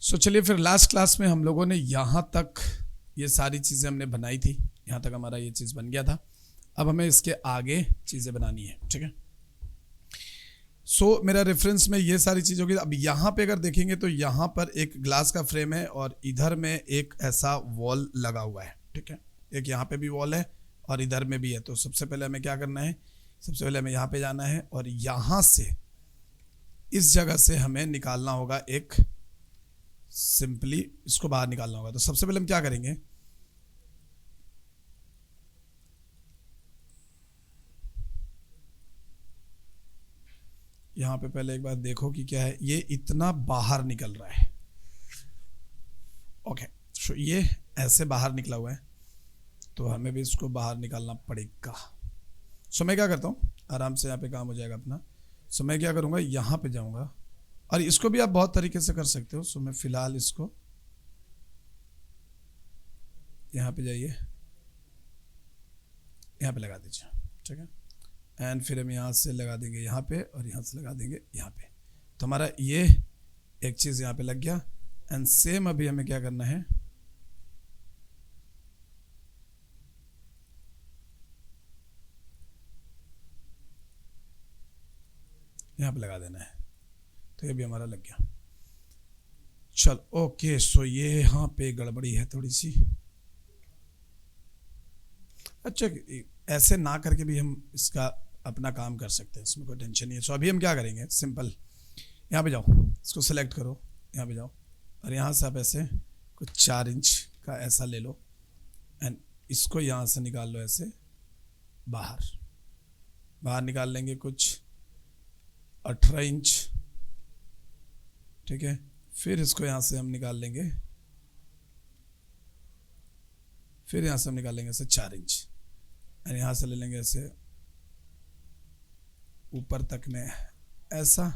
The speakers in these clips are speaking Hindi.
चलिए फिर लास्ट क्लास में हम लोगों ने यहाँ तक ये सारी चीज़ें हमने बनाई थी, यहाँ तक हमारा ये चीज़ बन गया था। अब हमें इसके आगे चीज़ें बनानी है, ठीक है। मेरा रेफरेंस में ये सारी चीज़ होगी। अब यहाँ पे अगर देखेंगे तो यहाँ पर एक ग्लास का फ्रेम है और इधर में एक ऐसा वॉल लगा हुआ है, ठीक है। एक यहाँ पे भी वॉल है और इधर में भी है। तो सबसे पहले हमें क्या करना है, सबसे पहले हमें यहाँ पे जाना है और यहाँ से इस जगह से हमें निकालना होगा एक, सिंपली इसको बाहर निकालना होगा। तो सबसे पहले हम क्या करेंगे, यहां पे पहले एक बार देखो कि क्या है, ये इतना बाहर निकल रहा है। ओके, तो ये ऐसे बाहर निकला हुआ है, तो हमें भी इसको बाहर निकालना पड़ेगा। मैं क्या करता हूँ, आराम से यहाँ पे काम हो जाएगा अपना। मैं क्या करूँगा, यहाँ पे जाऊँगा और इसको भी आप बहुत तरीके से कर सकते हो। मैं फिलहाल इसको यहाँ पे जाइए, यहाँ पे लगा दीजिए, ठीक है। एंड फिर हम यहाँ से लगा देंगे यहाँ पे और यहाँ से लगा देंगे यहाँ पे। तो हमारा ये एक चीज़ यहाँ पे लग गया। एंड सेम अभी हमें क्या करना है, यहाँ पे लगा देना है। तो ये भी हमारा लग गया। चल ओके, ये यहाँ पे गड़बड़ी है थोड़ी सी। अच्छा, ऐसे ना करके भी हम इसका अपना काम कर सकते हैं, इसमें कोई टेंशन नहीं है। अभी हम क्या करेंगे, सिंपल यहाँ पे जाओ, इसको सेलेक्ट करो, यहाँ पे जाओ और यहाँ से आप ऐसे कुछ 4 इंच का ऐसा ले लो एंड इसको यहाँ से निकाल लो, ऐसे बाहर निकाल लेंगे कुछ 18 इंच, ठीक है। फिर इसको यहाँ से हम निकाल लेंगे, फिर यहाँ से हम निकाल लेंगे ऐसे 4 इंच एंड यहाँ से ले लेंगे ऐसे ऊपर तक में ऐसा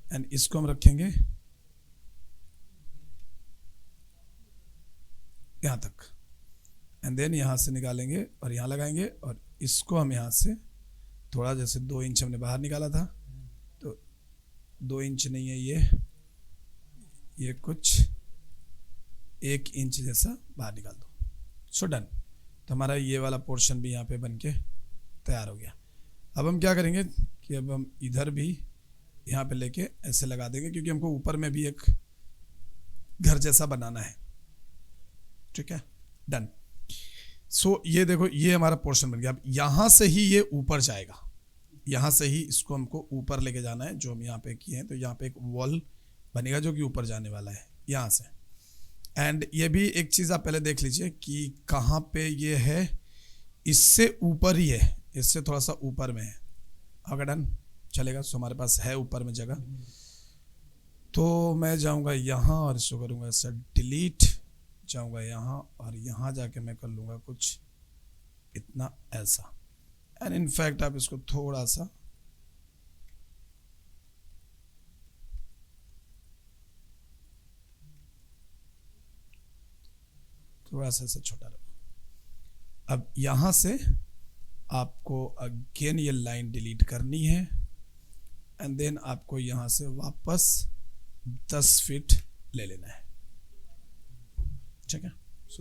एंड इसको हम रखेंगे यहाँ तक एंड देन यहाँ से निकालेंगे और यहाँ लगाएंगे और इसको हम यहाँ से थोड़ा, जैसे 2 इंच हमने बाहर निकाला था, तो 2 इंच नहीं है ये कुछ 1 इंच जैसा बाहर निकाल दो। डन। तो हमारा ये वाला पोर्शन भी यहाँ पे बन के तैयार हो गया। अब हम क्या करेंगे कि अब हम इधर भी यहाँ पे लेके ऐसे लगा देंगे, क्योंकि हमको ऊपर में भी एक घर जैसा बनाना है, ठीक है। डन। ये देखो, ये हमारा पोर्शन बन गया। अब यहाँ से ही ये ऊपर जाएगा, यहाँ से ही इसको हमको ऊपर लेके जाना है, जो हम यहाँ पे किए हैं। तो यहाँ पे एक वॉल बनेगा जो कि ऊपर जाने वाला है यहाँ से। एंड ये भी एक चीज़ आप पहले देख लीजिए कि कहाँ पे ये है, इससे ऊपर ही है, इससे थोड़ा सा ऊपर में है। अगर डन चलेगा, तो हमारे पास है ऊपर में जगह। तो मैं जाऊँगा यहाँ और इसको करूँगा ऐसा डिलीट, जाऊँगा यहाँ और यहाँ जाके मैं कर लूँगा कुछ इतना ऐसा। एंड इनफैक्ट आप इसको थोड़ा सा ऐसा छोटा रखो। अब यहाँ से आपको अगेन ये लाइन डिलीट करनी है एंड देन आपको यहाँ से वापस 10 फीट ले लेना है, ठीक है।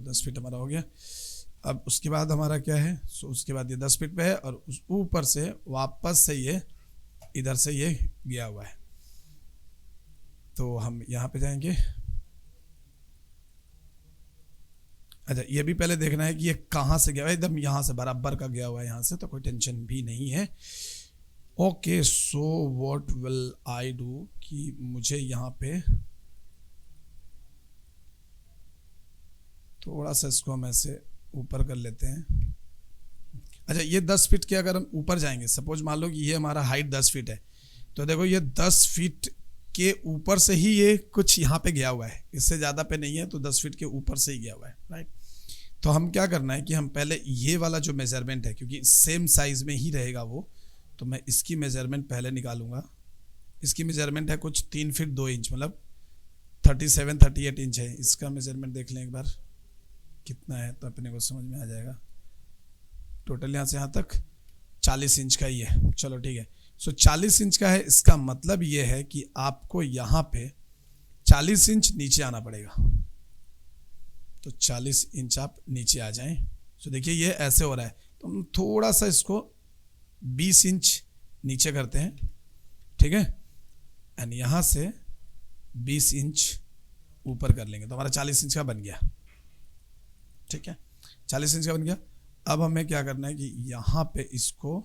10 फीट हमारा हो गया। अब उसके बाद हमारा क्या है, उसके बाद ये 10 फीट पे है और उस ऊपर से वापस से ये इधर से ये गया हुआ है। तो हम यहाँ पे जाएंगे। अच्छा, ये भी पहले देखना है कि ये कहाँ से गया हुआ है, एकदम यहाँ से बराबर का गया हुआ है यहाँ से, तो कोई टेंशन भी नहीं है। Okay, what will I do कि मुझे यहाँ पे थोड़ा सा इसको हम ऐसे ऊपर कर लेते हैं। अच्छा, ये 10 फीट के अगर हम ऊपर जाएंगे, सपोज मान लो कि ये हमारा हाइट 10 फीट है, तो देखो ये 10 फीट के ऊपर से ही ये कुछ यहाँ पे गया हुआ है, इससे ज़्यादा पे नहीं है, तो 10 फीट के ऊपर से ही गया हुआ है, राइट। तो हम क्या करना है कि हम पहले ये वाला जो मेजरमेंट है, क्योंकि सेम साइज में ही रहेगा वो, तो मैं इसकी मेजरमेंट पहले निकालूंगा। इसकी मेजरमेंट है कुछ 3 फीट 2 इंच, मतलब 37-38 इंच है। इसका मेजरमेंट देख लें एक बार कितना है, तो अपने को समझ में आ जाएगा। टोटल यहाँ से यहाँ तक 40 इंच का ही है। चलो ठीक है, 40 इंच का है। इसका मतलब ये है कि आपको यहाँ पे 40 इंच नीचे आना पड़ेगा। तो 40 इंच आप नीचे आ जाएं। तो देखिए ये ऐसे हो रहा है, तो हम थोड़ा सा इसको 20 इंच नीचे करते हैं, ठीक है, एंड यहाँ से 20 इंच ऊपर कर लेंगे, तो हमारा 40 इंच का बन गया, ठीक है, 40 इंच का बन गया। अब हमें क्या करना है कि यहाँ पे इसको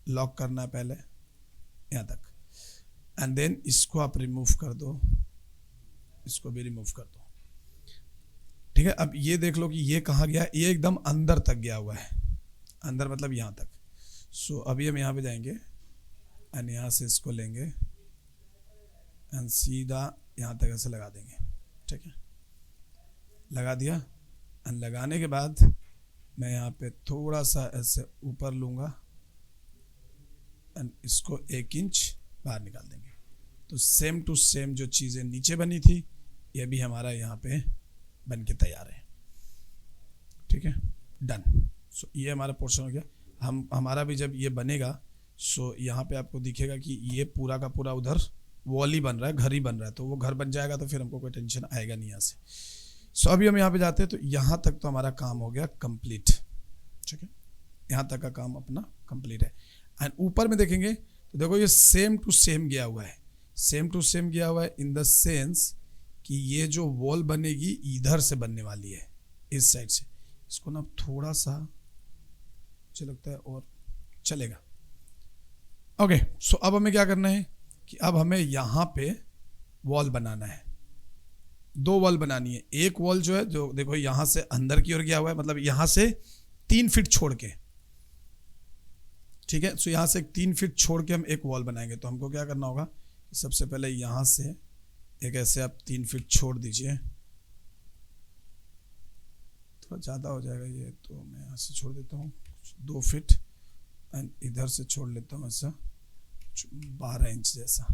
लॉक करना है पहले यहाँ तक, एंड देन इसको आप रिमूव कर दो, इसको भी रिमूव कर दो, ठीक है। अब ये देख लो कि ये कहाँ गया, ये एकदम अंदर तक गया हुआ है, अंदर मतलब यहाँ तक। सो अभी हम यहाँ पे जाएंगे एंड यहाँ से इसको लेंगे एंड सीधा यहाँ तक ऐसे लगा देंगे, ठीक है, लगा दिया। एंड लगाने के बाद मैं यहाँ पे थोड़ा सा ऐसे ऊपर लूँगा एंड इसको 1 इंच बाहर निकाल देंगे। तो सेम टू सेम जो चीज़ें नीचे बनी थी ये भी हमारा यहाँ पे बन के तैयार है, ठीक है, डन। सो ये हमारा पोर्शन हो गया। हमारा भी जब ये बनेगा सो यहाँ पे आपको दिखेगा कि ये पूरा का पूरा उधर वॉल ही बन रहा है, घर ही बन रहा है, तो वो घर बन जाएगा तो फिर हमको कोई टेंशन आएगा नहीं यहाँ से। सो अभी हम यहाँ पे जाते हैं, तो यहाँ तक तो हमारा काम हो गया कंप्लीट, ठीक है, यहाँ तक का काम अपना कंप्लीट है। एंड ऊपर में देखेंगे तो देखो ये सेम टू सेम गया हुआ है, सेम टू सेम गया हुआ है इन द सेंस कि ये जो वॉल बनेगी इधर से बनने वाली है, इस साइड से। इसको ना थोड़ा सा मुझे लगता है और चलेगा। ओके, सो अब हमें क्या करना है कि अब हमें यहाँ पे वॉल बनाना है, 2 वॉल बनानी है। एक वॉल जो है जो देखो यहाँ से अंदर की ओर गया हुआ है, मतलब यहाँ से 3 फीट छोड़ के, ठीक है। सो यहाँ से 3 फीट छोड़ के हम एक वॉल बनाएंगे। तो हमको क्या करना होगा, सबसे पहले यहाँ से एक ऐसे आप 3 फीट छोड़ दीजिए, थोड़ा ज़्यादा हो जाएगा ये, तो मैं यहाँ से छोड़ देता हूँ 2 फीट एंड इधर से छोड़ लेता हूँ ऐसा 12 इंच जैसा,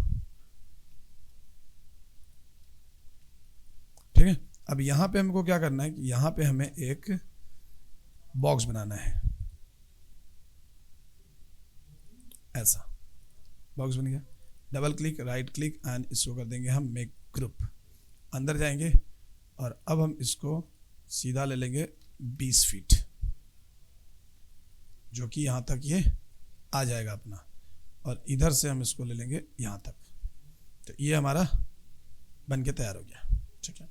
ठीक है। अब यहाँ पे हमको क्या करना है कि यहाँ पे हमें एक बॉक्स बनाना है, ऐसा बॉक्स बन गया। Double click, right click and इसको कर देंगे हम मेक ग्रुप। अंदर जाएंगे और अब हम इसको सीधा ले लेंगे 20 फीट, जो कि यहाँ तक ये आ जाएगा अपना, और इधर से हम इसको ले लेंगे यहाँ तक। तो ये हमारा बन के तैयार हो गया, ठीक है।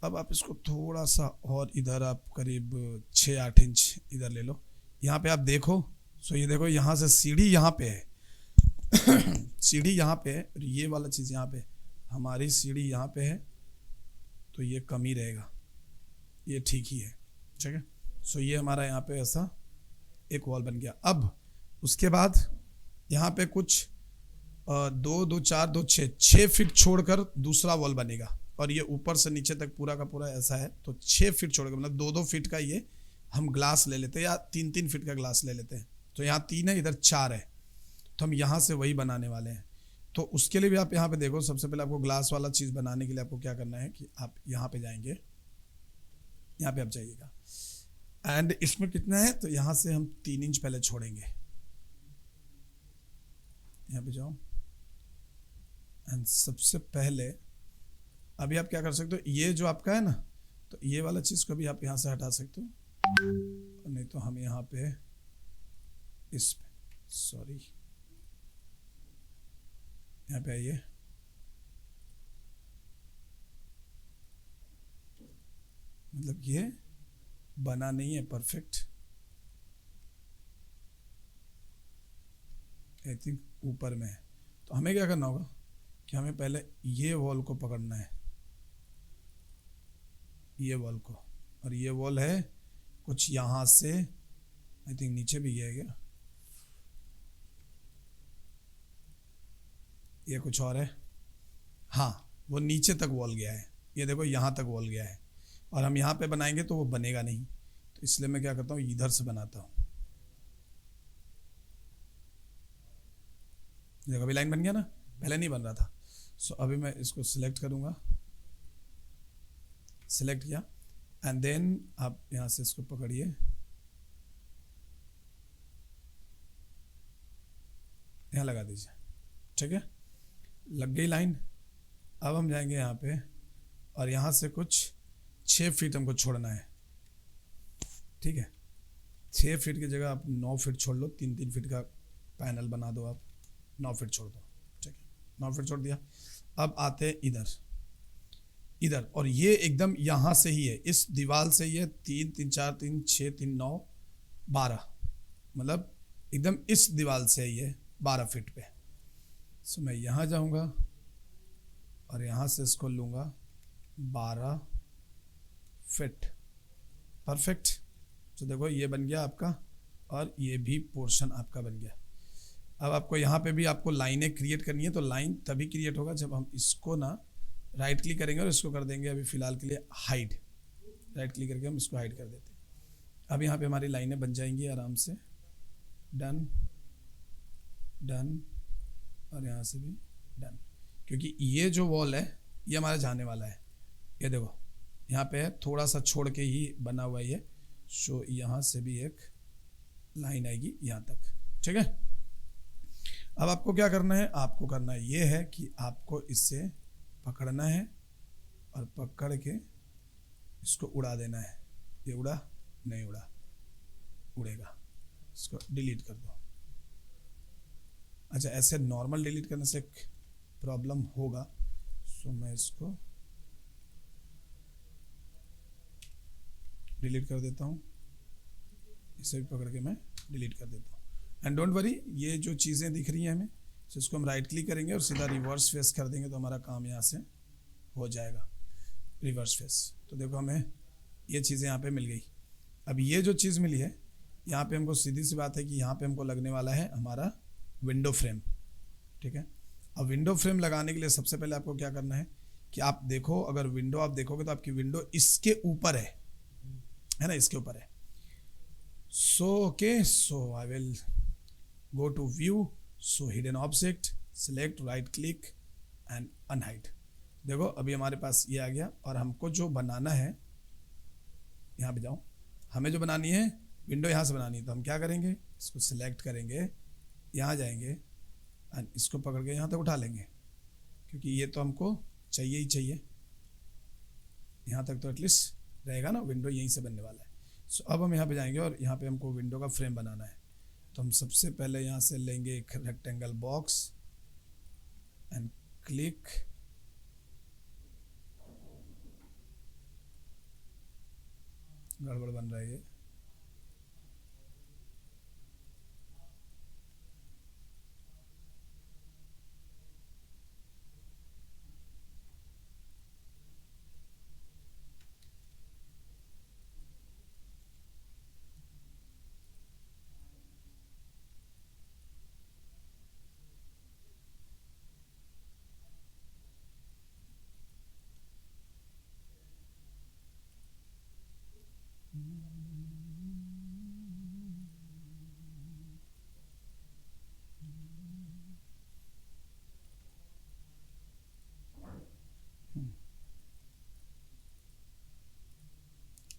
अब आप इसको थोड़ा सा और इधर आप करीब 6-8 इंच इधर ले लो। यहाँ पे आप देखो, सो ये देखो यहाँ से सीढ़ी यहाँ पे है सीढ़ी यहाँ पे है, और ये वाला चीज़ यहाँ पे, हमारी सीढ़ी यहाँ पे है, तो ये कम ही रहेगा, ये ठीक ही है, ठीक है। सो ये हमारा यहाँ पे ऐसा एक वॉल बन गया। अब उसके बाद यहाँ पे कुछ 2, 2, 4, 2, 6 फीट छोड़कर दूसरा वॉल बनेगा, और ये ऊपर से नीचे तक पूरा का पूरा ऐसा है। तो 6 फीट छोड़कर मतलब 2-2 फीट का ये हम ग्लास ले लेते हैं, या 3-3 फीट का ग्लास ले लेते हैं। तो यहाँ 3 है, इधर 4 है, तो हम यहाँ से वही बनाने वाले हैं। तो उसके लिए भी आप यहाँ पे देखो, सबसे पहले आपको ग्लास वाला चीज़ बनाने के लिए आपको क्या करना है कि आप यहाँ पे जाएंगे, यहाँ पे आप जाइएगा एंड इसमें कितना है, तो यहाँ से हम 3 इंच पहले छोड़ेंगे, यहाँ पे जाओ एंड सबसे पहले अभी आप क्या कर सकते हो, ये जो आपका है ना, तो ये वाला चीज़ को भी आप यहाँ से हटा सकते हो, नहीं तो हम यहाँ पे इस सॉरी यहाँ पे आइए, मतलब ये बना नहीं है परफेक्ट, आई थिंक ऊपर में है। तो हमें क्या करना होगा कि हमें पहले ये वॉल को पकड़ना है, ये वॉल को, और ये वॉल है कुछ यहाँ से, आई थिंक नीचे भी ये है क्या, ये कुछ और है, हाँ वो नीचे तक वॉल गया है, ये देखो यहाँ तक वॉल गया है, और हम यहाँ पे बनाएंगे तो वो बनेगा नहीं, तो इसलिए मैं क्या करता हूँ इधर से बनाता हूँ। देखो अभी लाइन बन गया ना, पहले नहीं बन रहा था। सो अभी मैं इसको सिलेक्ट करूँगा, सिलेक्ट किया एंड देन आप यहाँ से इसको पकड़िए, यहाँ लगा दीजिए, ठीक है, लग गई लाइन। अब हम जाएंगे यहाँ पे और यहाँ से कुछ 6 फीट हमको छोड़ना है, ठीक है। 6 फीट की जगह आप 9 फीट छोड़ लो, 3-3 फीट का पैनल बना दो, आप 9 फीट छोड़ दो, ठीक है। 9 फीट छोड़ दिया। अब आते हैं इधर, इधर, और ये एकदम यहाँ से ही है, इस दीवार से ही है, 3 3 4 3 6 3 9 12, मतलब एकदम इस दीवार से ही है 12 फीट पे। सो मैं यहाँ जाऊँगा और यहाँ से इसको लूँगा 12 फीट, परफेक्ट। तो देखो ये बन गया आपका और ये भी पोर्शन आपका बन गया। अब आपको यहाँ पे भी आपको लाइनें क्रिएट करनी है, तो लाइन तभी क्रिएट होगा जब हम इसको ना राइट क्लिक करेंगे और इसको कर देंगे अभी फ़िलहाल के लिए हाइड, राइट क्लिक करके हम इसको हाइड कर देते हैं। अब यहाँ पे हमारी लाइनें बन जाएंगी आराम से, डन डन, और यहाँ से भी डन, क्योंकि ये जो वॉल है ये हमारा जाने वाला है। ये देखो यहाँ पे है, थोड़ा सा छोड़ के ही बना हुआ है, सो यहाँ से भी एक लाइन आएगी यहाँ तक, ठीक है। अब आपको क्या करना है, आपको करना ये है कि आपको इससे पकड़ना है और पकड़ के इसको उड़ा देना है। ये उड़ा नहीं, उड़ा, उड़ेगा, इसको डिलीट कर दो। अच्छा, ऐसे नॉर्मल डिलीट करने से एक प्रॉब्लम होगा, सो मैं इसको डिलीट कर देता हूँ, इसे भी पकड़ के मैं डिलीट कर देता हूँ। एंड डोंट वरी, ये जो चीज़ें दिख रही हैं हमें, तो इसको हम राइट क्लिक करेंगे और सीधा रिवर्स फेस कर देंगे, तो हमारा काम यहाँ से हो जाएगा, रिवर्स फेस। तो देखो हमें ये चीज़ें यहाँ पे मिल गई। अब ये जो चीज़ मिली है, यहाँ पे हमको सीधी सी बात है कि यहाँ पे हमको लगने वाला है हमारा विंडो फ्रेम, ठीक है। अब विंडो फ्रेम लगाने के लिए सबसे पहले आपको क्या करना है कि आप देखो, अगर विंडो आप देखोगे तो आपकी विंडो इसके ऊपर है ना, इसके ऊपर है। So okay, so I will go to view, so hidden object, select, right click and unhide. देखो अभी हमारे पास ये आ गया, और हमको जो बनाना है, यहाँ पे जाओ, हमें जो बनानी है विंडो यहाँ से बनानी है, तो हम क्या करेंगे, इसको सिलेक्ट करेंगे, यहाँ जाएंगे एंड इसको पकड़ के यहाँ तक उठा लेंगे, क्योंकि ये तो हमको चाहिए ही चाहिए, यहाँ तक तो एटलीस्ट रहेगा ना, विंडो यहीं से बनने वाला है। सो अब हम यहाँ पे जाएंगे और यहाँ पे हमको विंडो का फ्रेम बनाना है, तो हम सबसे पहले यहाँ से लेंगे एक रेक्टेंगल बॉक्स एंड क्लिक, गड़बड़ बन रहा है ये,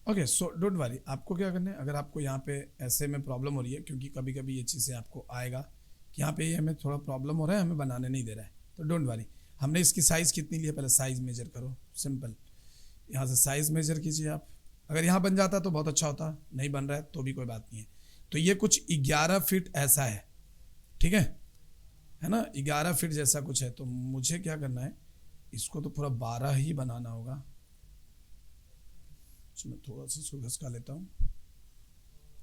ओके। सो डोंट वरी, आपको क्या करना है, अगर आपको यहाँ पे ऐसे में प्रॉब्लम हो रही है, क्योंकि कभी कभी ये चीज़ें आपको आएगा कि यहाँ पे ये हमें थोड़ा प्रॉब्लम हो रहा है, हमें बनाने नहीं दे रहा है, तो डोंट वरी। हमने इसकी साइज़ कितनी ली है, पहले साइज़ मेजर करो, सिंपल, यहाँ से साइज़ मेजर कीजिए आप। अगर यहाँ बन जाता तो बहुत अच्छा होता, नहीं बन रहा है तो भी कोई बात नहीं है। तो ये कुछ 11 फीट ऐसा है, ठीक है ना, 11 फीट जैसा कुछ है। तो मुझे क्या करना है, इसको तो पूरा 12 ही बनाना होगा। तो मैं थोड़ा सा इसको घसका लेता हूँ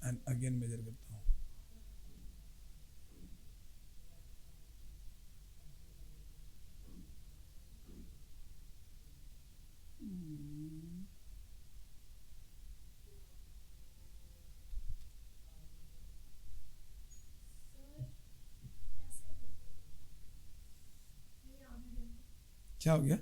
एंड अगेन मेजर करता हूँ। क्या हो गया?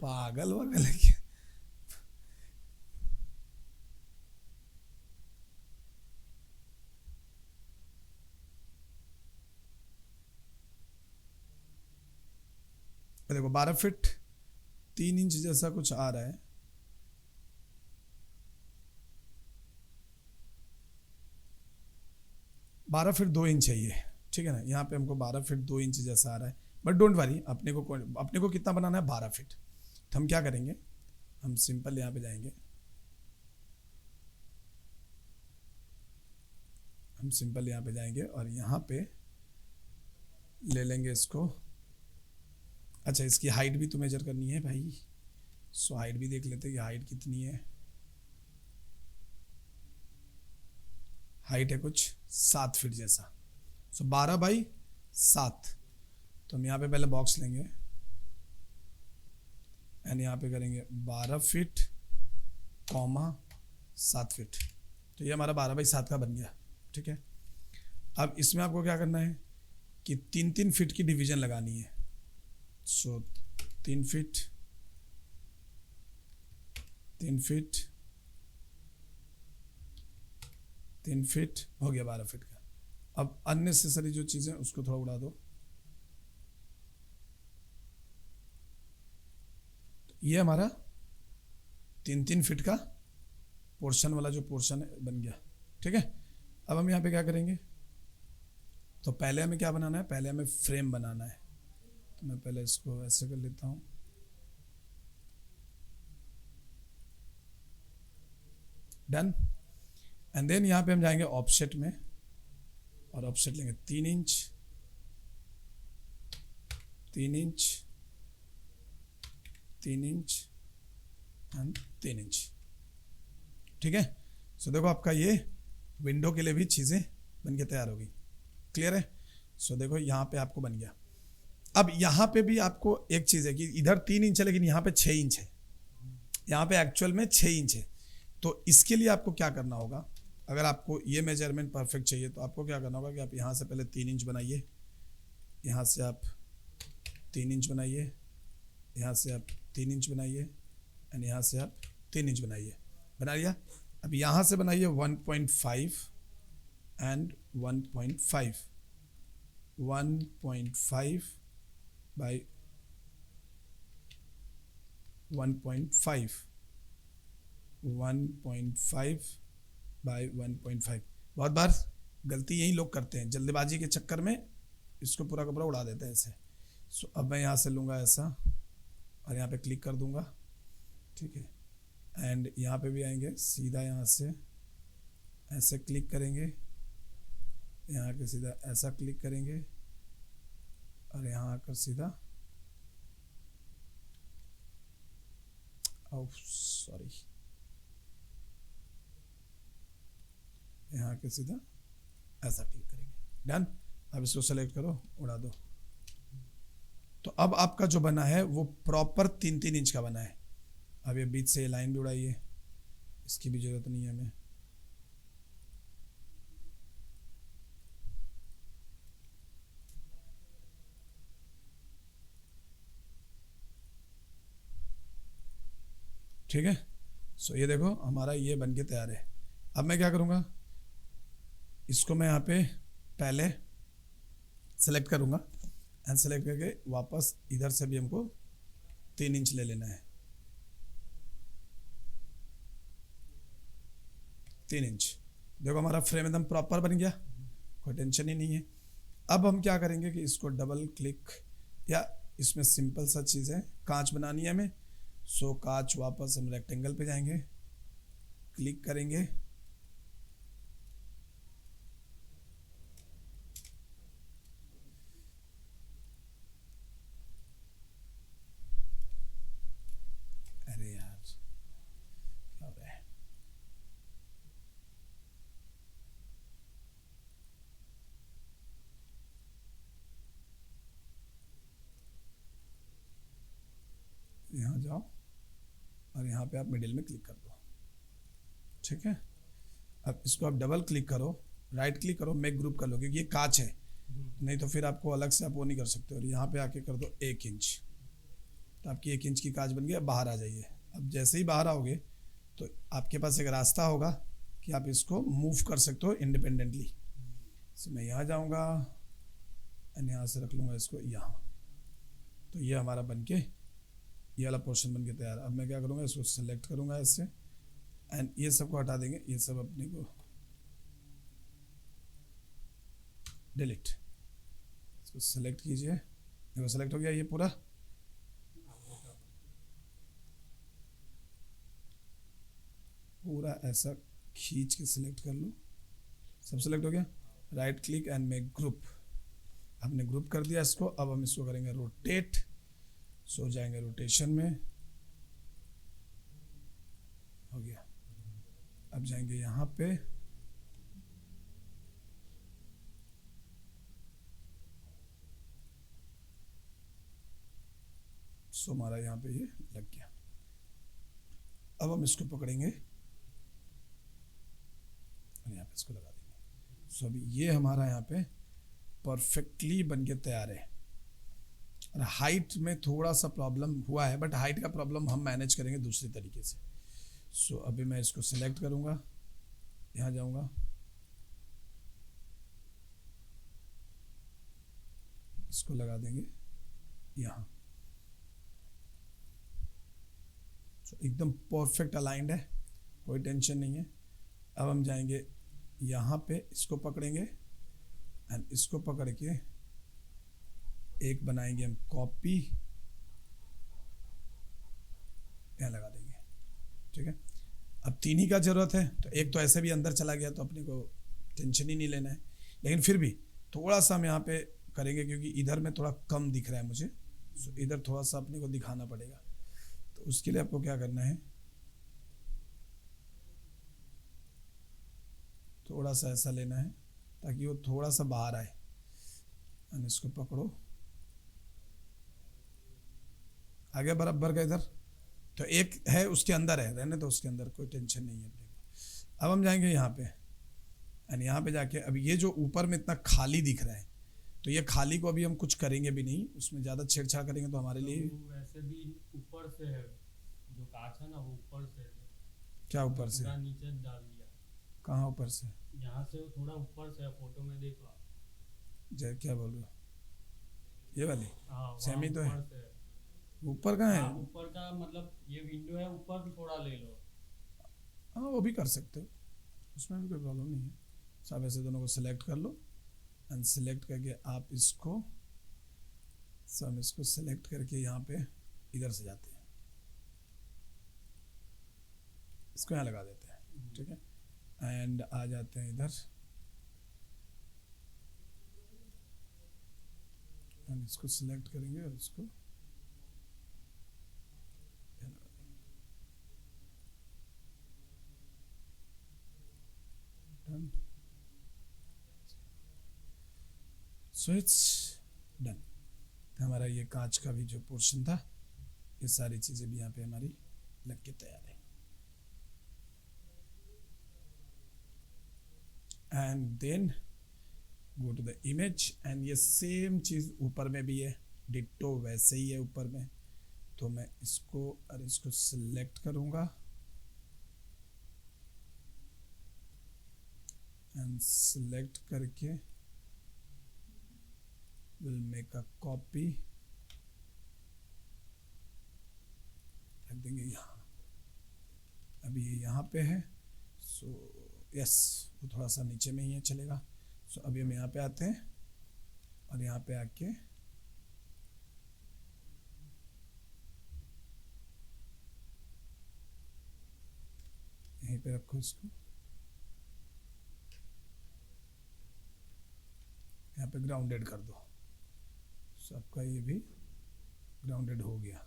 पागल वागल है क्या? देखो 12 फीट 3 इंच जैसा कुछ आ रहा है। 12 फीट 2 इंच है ये, ठीक है ना। यहाँ पे हमको 12 फीट 2 इंच जैसा आ रहा है, बट डोंट वरी, अपने को कितना बनाना है 12 फीट। तो हम क्या करेंगे, हम सिंपल यहाँ पे जाएंगे, हम सिंपल यहाँ पे जाएंगे और यहाँ पे ले लेंगे इसको। अच्छा, इसकी हाइट भी तो मेजर करनी है भाई, सो हाइट भी देख लेते हैं कि हाइट कितनी है। हाइट है कुछ 7 फीट जैसा, सो 12/7। तो हम यहाँ पे पहले बॉक्स लेंगे एंड यहाँ पे करेंगे 12 फीट, 7 फीट। तो ये हमारा 12/7 का बन गया, ठीक है। अब इसमें आपको क्या करना है कि 3-3 फीट की डिवीजन लगानी है। सो 3 फीट, 3 फीट, 3 फीट हो गया 12 फीट का। अब अननेसेसरी जो चीज़ें उसको थोड़ा उड़ा दो। ये हमारा 3-3 फीट का पोर्शन वाला जो पोर्शन है बन गया, ठीक है। अब हम यहाँ पे क्या करेंगे, तो पहले हमें क्या बनाना है, पहले हमें फ्रेम बनाना है। तो मैं पहले इसको ऐसे कर लेता हूँ, डन। एंड देन यहाँ पे हम जाएंगे ऑफसेट में और ऑफसेट लेंगे 3 inch, 3 inch, 3 inch and 3 inch, ठीक है। सो देखो आपका ये विंडो के लिए भी चीज़ें बन के तैयार हो गई, क्लियर है। सो देखो यहाँ पे आपको बन गया। अब यहाँ पे भी आपको एक चीज़ है कि इधर 3 इंच है लेकिन यहाँ पे 6 इंच है, यहाँ पे एक्चुअल में 6 इंच है। तो इसके लिए आपको क्या करना होगा, अगर आपको ये मेजरमेंट परफेक्ट चाहिए तो आपको क्या करना होगा कि आप यहाँ से पहले 3 इंच बनाइए, यहाँ से आप 3 इंच बनाइए, यहाँ से आप 3 इंच बनाइए एंड यहाँ से आप 3 इंच बनाइए। बना लिया। अब यहाँ से बनाइए 1.5 एंड 1.5, 1.5 बाई 1.5, 1.5 बाई 1.5। बहुत बार गलती यही लोग करते हैं, जल्दबाजी के चक्कर में इसको पूरा का पूरा उड़ा देते हैं ऐसे। सो अब मैं यहाँ से लूँगा ऐसा और यहाँ पे क्लिक कर दूँगा, ठीक है। एंड यहाँ पे भी आएंगे सीधा, यहाँ से ऐसे क्लिक करेंगे, यहाँ के सीधा ऐसा क्लिक करेंगे और यहाँ आकर सीधा, ओह सॉरी, यहाँ के सीधा ऐसा क्लिक करेंगे, डन। अब इसको सेलेक्ट करो, उड़ा दो। तो अब आपका जो बना है वो प्रॉपर 3-3 इंच का बना है। अब ये बीच से लाइन भी उड़ाइए, इसकी भी जरूरत नहीं है हमें। ठीक है। सो ये देखो हमारा ये बन के तैयार है। अब मैं क्या करूँगा, इसको मैं यहाँ पे पहले सेलेक्ट करूँगा एंड सेलेक्ट करके वापस इधर से भी हमको 3 इंच ले लेना है, 3 इंच। देखो हमारा फ्रेम एकदम प्रॉपर बन गया, कोई टेंशन ही नहीं है। अब हम क्या करेंगे कि इसको डबल क्लिक, या इसमें सिंपल सा चीज़ है, कांच बनानी है हमें। सो कांच, वापस हम रेक्टेंगल पे जाएंगे, क्लिक करेंगे, अरे यार क्या हो रहा है, यहाँ जाओ और यहाँ पे आप मिडिल में क्लिक कर दो, ठीक है। अब इसको आप डबल क्लिक करो, राइट क्लिक करो, मेक ग्रुप कर लो, क्योंकि ये कांच है, नहीं तो फिर आपको अलग से आप वो नहीं कर सकते। और यहाँ पे आके कर दो 1 इंच, तो आपकी 1 इंच की कांच बन गई। अब बाहर आ जाइए। अब जैसे ही बाहर आओगे तो आपके पास एक रास्ता होगा कि आप इसको मूव कर सकते हो इंडिपेंडेंटली। सो मैं यहाँ जाऊँगा एंड यहाँ से रख लूँगा इसको यहाँ। तो ये हमारा बन के, ये वाला पोर्शन बन के तैयार। अब मैं क्या करूँगा, इसको सेलेक्ट करूँगा ऐसे एंड ये सबको हटा देंगे, ये सब अपने को डिलीट, इसको सेलेक्ट कीजिए, देखो सेलेक्ट हो गया ये पूरा। पूरा ऐसा खींच के सिलेक्ट कर लो, सब सेलेक्ट हो गया। Right click and make group, हमने ग्रुप कर दिया इसको। अब हम इसको करेंगे रोटेट, सो जाएंगे रोटेशन में, हो गया। अब जाएंगे यहाँ पे, सो हमारा यहाँ पे ये लग गया। अब हम इसको पकड़ेंगे और यहाँ पे इसको लगा देंगे। सो अभी ये हमारा यहाँ पे परफेक्टली बन के तैयार है। और हाइट में थोड़ा सा प्रॉब्लम हुआ है, बट हाइट का प्रॉब्लम हम मैनेज करेंगे दूसरी तरीके से। सो अभी मैं इसको सिलेक्ट करूँगा, यहाँ जाऊँगा, इसको लगा देंगे यहाँ। एकदम परफेक्ट अलाइंड है, कोई टेंशन नहीं है। अब हम जाएंगे यहाँ पे, इसको पकड़ेंगे एंड इसको पकड़ के एक बनाएंगे हम कॉपी, यहाँ लगा देंगे, ठीक है। अब 3 ही का जरूरत है, तो एक तो ऐसे भी अंदर चला गया तो अपने को टेंशन ही नहीं लेना है, लेकिन फिर भी थोड़ा सा हम यहाँ पे करेंगे क्योंकि इधर में थोड़ा कम दिख रहा है मुझे, तो इधर थोड़ा सा अपने को दिखाना पड़ेगा। तो उसके लिए आपको क्या करना है, थोड़ा सा ऐसा लेना है ताकि वो थोड़ा सा बाहर आए। और इसको पकड़ो, आ गया बराबर का इधर, तो एक है उसके अंदर है, रहने तो उसके अंदर, कोई टेंशन नहीं है अपने को। अब हम जाएंगे यहाँ पे एंड यहाँ पे जाके अब ये जो ऊपर में इतना खाली दिख रहा है, तो ये खाली को अभी हम कुछ करेंगे भी नहीं, उसमें ज़्यादा छेड़छाड़ करेंगे तो हमारे लिए वैसे भी ऊपर से है, जो कांच है ना वो ऊपर से है। क्या ऊपर से? नीचे डाल दिया। कहाँ ऊपर से? यहाँ से थोड़ा ऊपर से है, फोटो में देख लो। जय क्या बोल रहे हो? ये वाली सेमी तो है, ऊपर कहाँ है? ऊपर का मतलब ये विंडो है, ऊपर थोड़ा ले लो। हाँ वो भी कर सकते हो, उसमें भी कोई प्रॉब्लम नहीं है। सब ऐसे दोनों को सिलेक्ट कर लो एंड सिलेक्ट करके आप इसको, सब इसको सिलेक्ट करके यहाँ पे इधर से जाते हैं, इसको यहाँ लगा देते हैं, ठीक है। एंड आ जाते हैं इधर एंड इसको सिलेक्ट करेंगे और इसको डन। So it's done. हमारा ये कांच का भी जो पोर्शन था, ये सारी चीज़ें भी यहाँ पे हमारी लग के तैयार है। And then go to the image and ये सेम चीज़ ऊपर में भी है, डिट्टो वैसे ही है ऊपर में। तो मैं इसको और इसको सिलेक्ट करूँगा एंड सिलेक्ट करके विल मेक अ कॉपी, रख देंगे यहाँ। अभी ये यहाँ पे है, सो यस वो थोड़ा सा नीचे में ही है, चलेगा। सो अभी हम यहाँ पे आते हैं और यहाँ पे आके यहीं पे रखो इसको, यहाँ पे ग्राउंडेड कर दो। सो आपका ये भी ग्राउंडेड हो गया।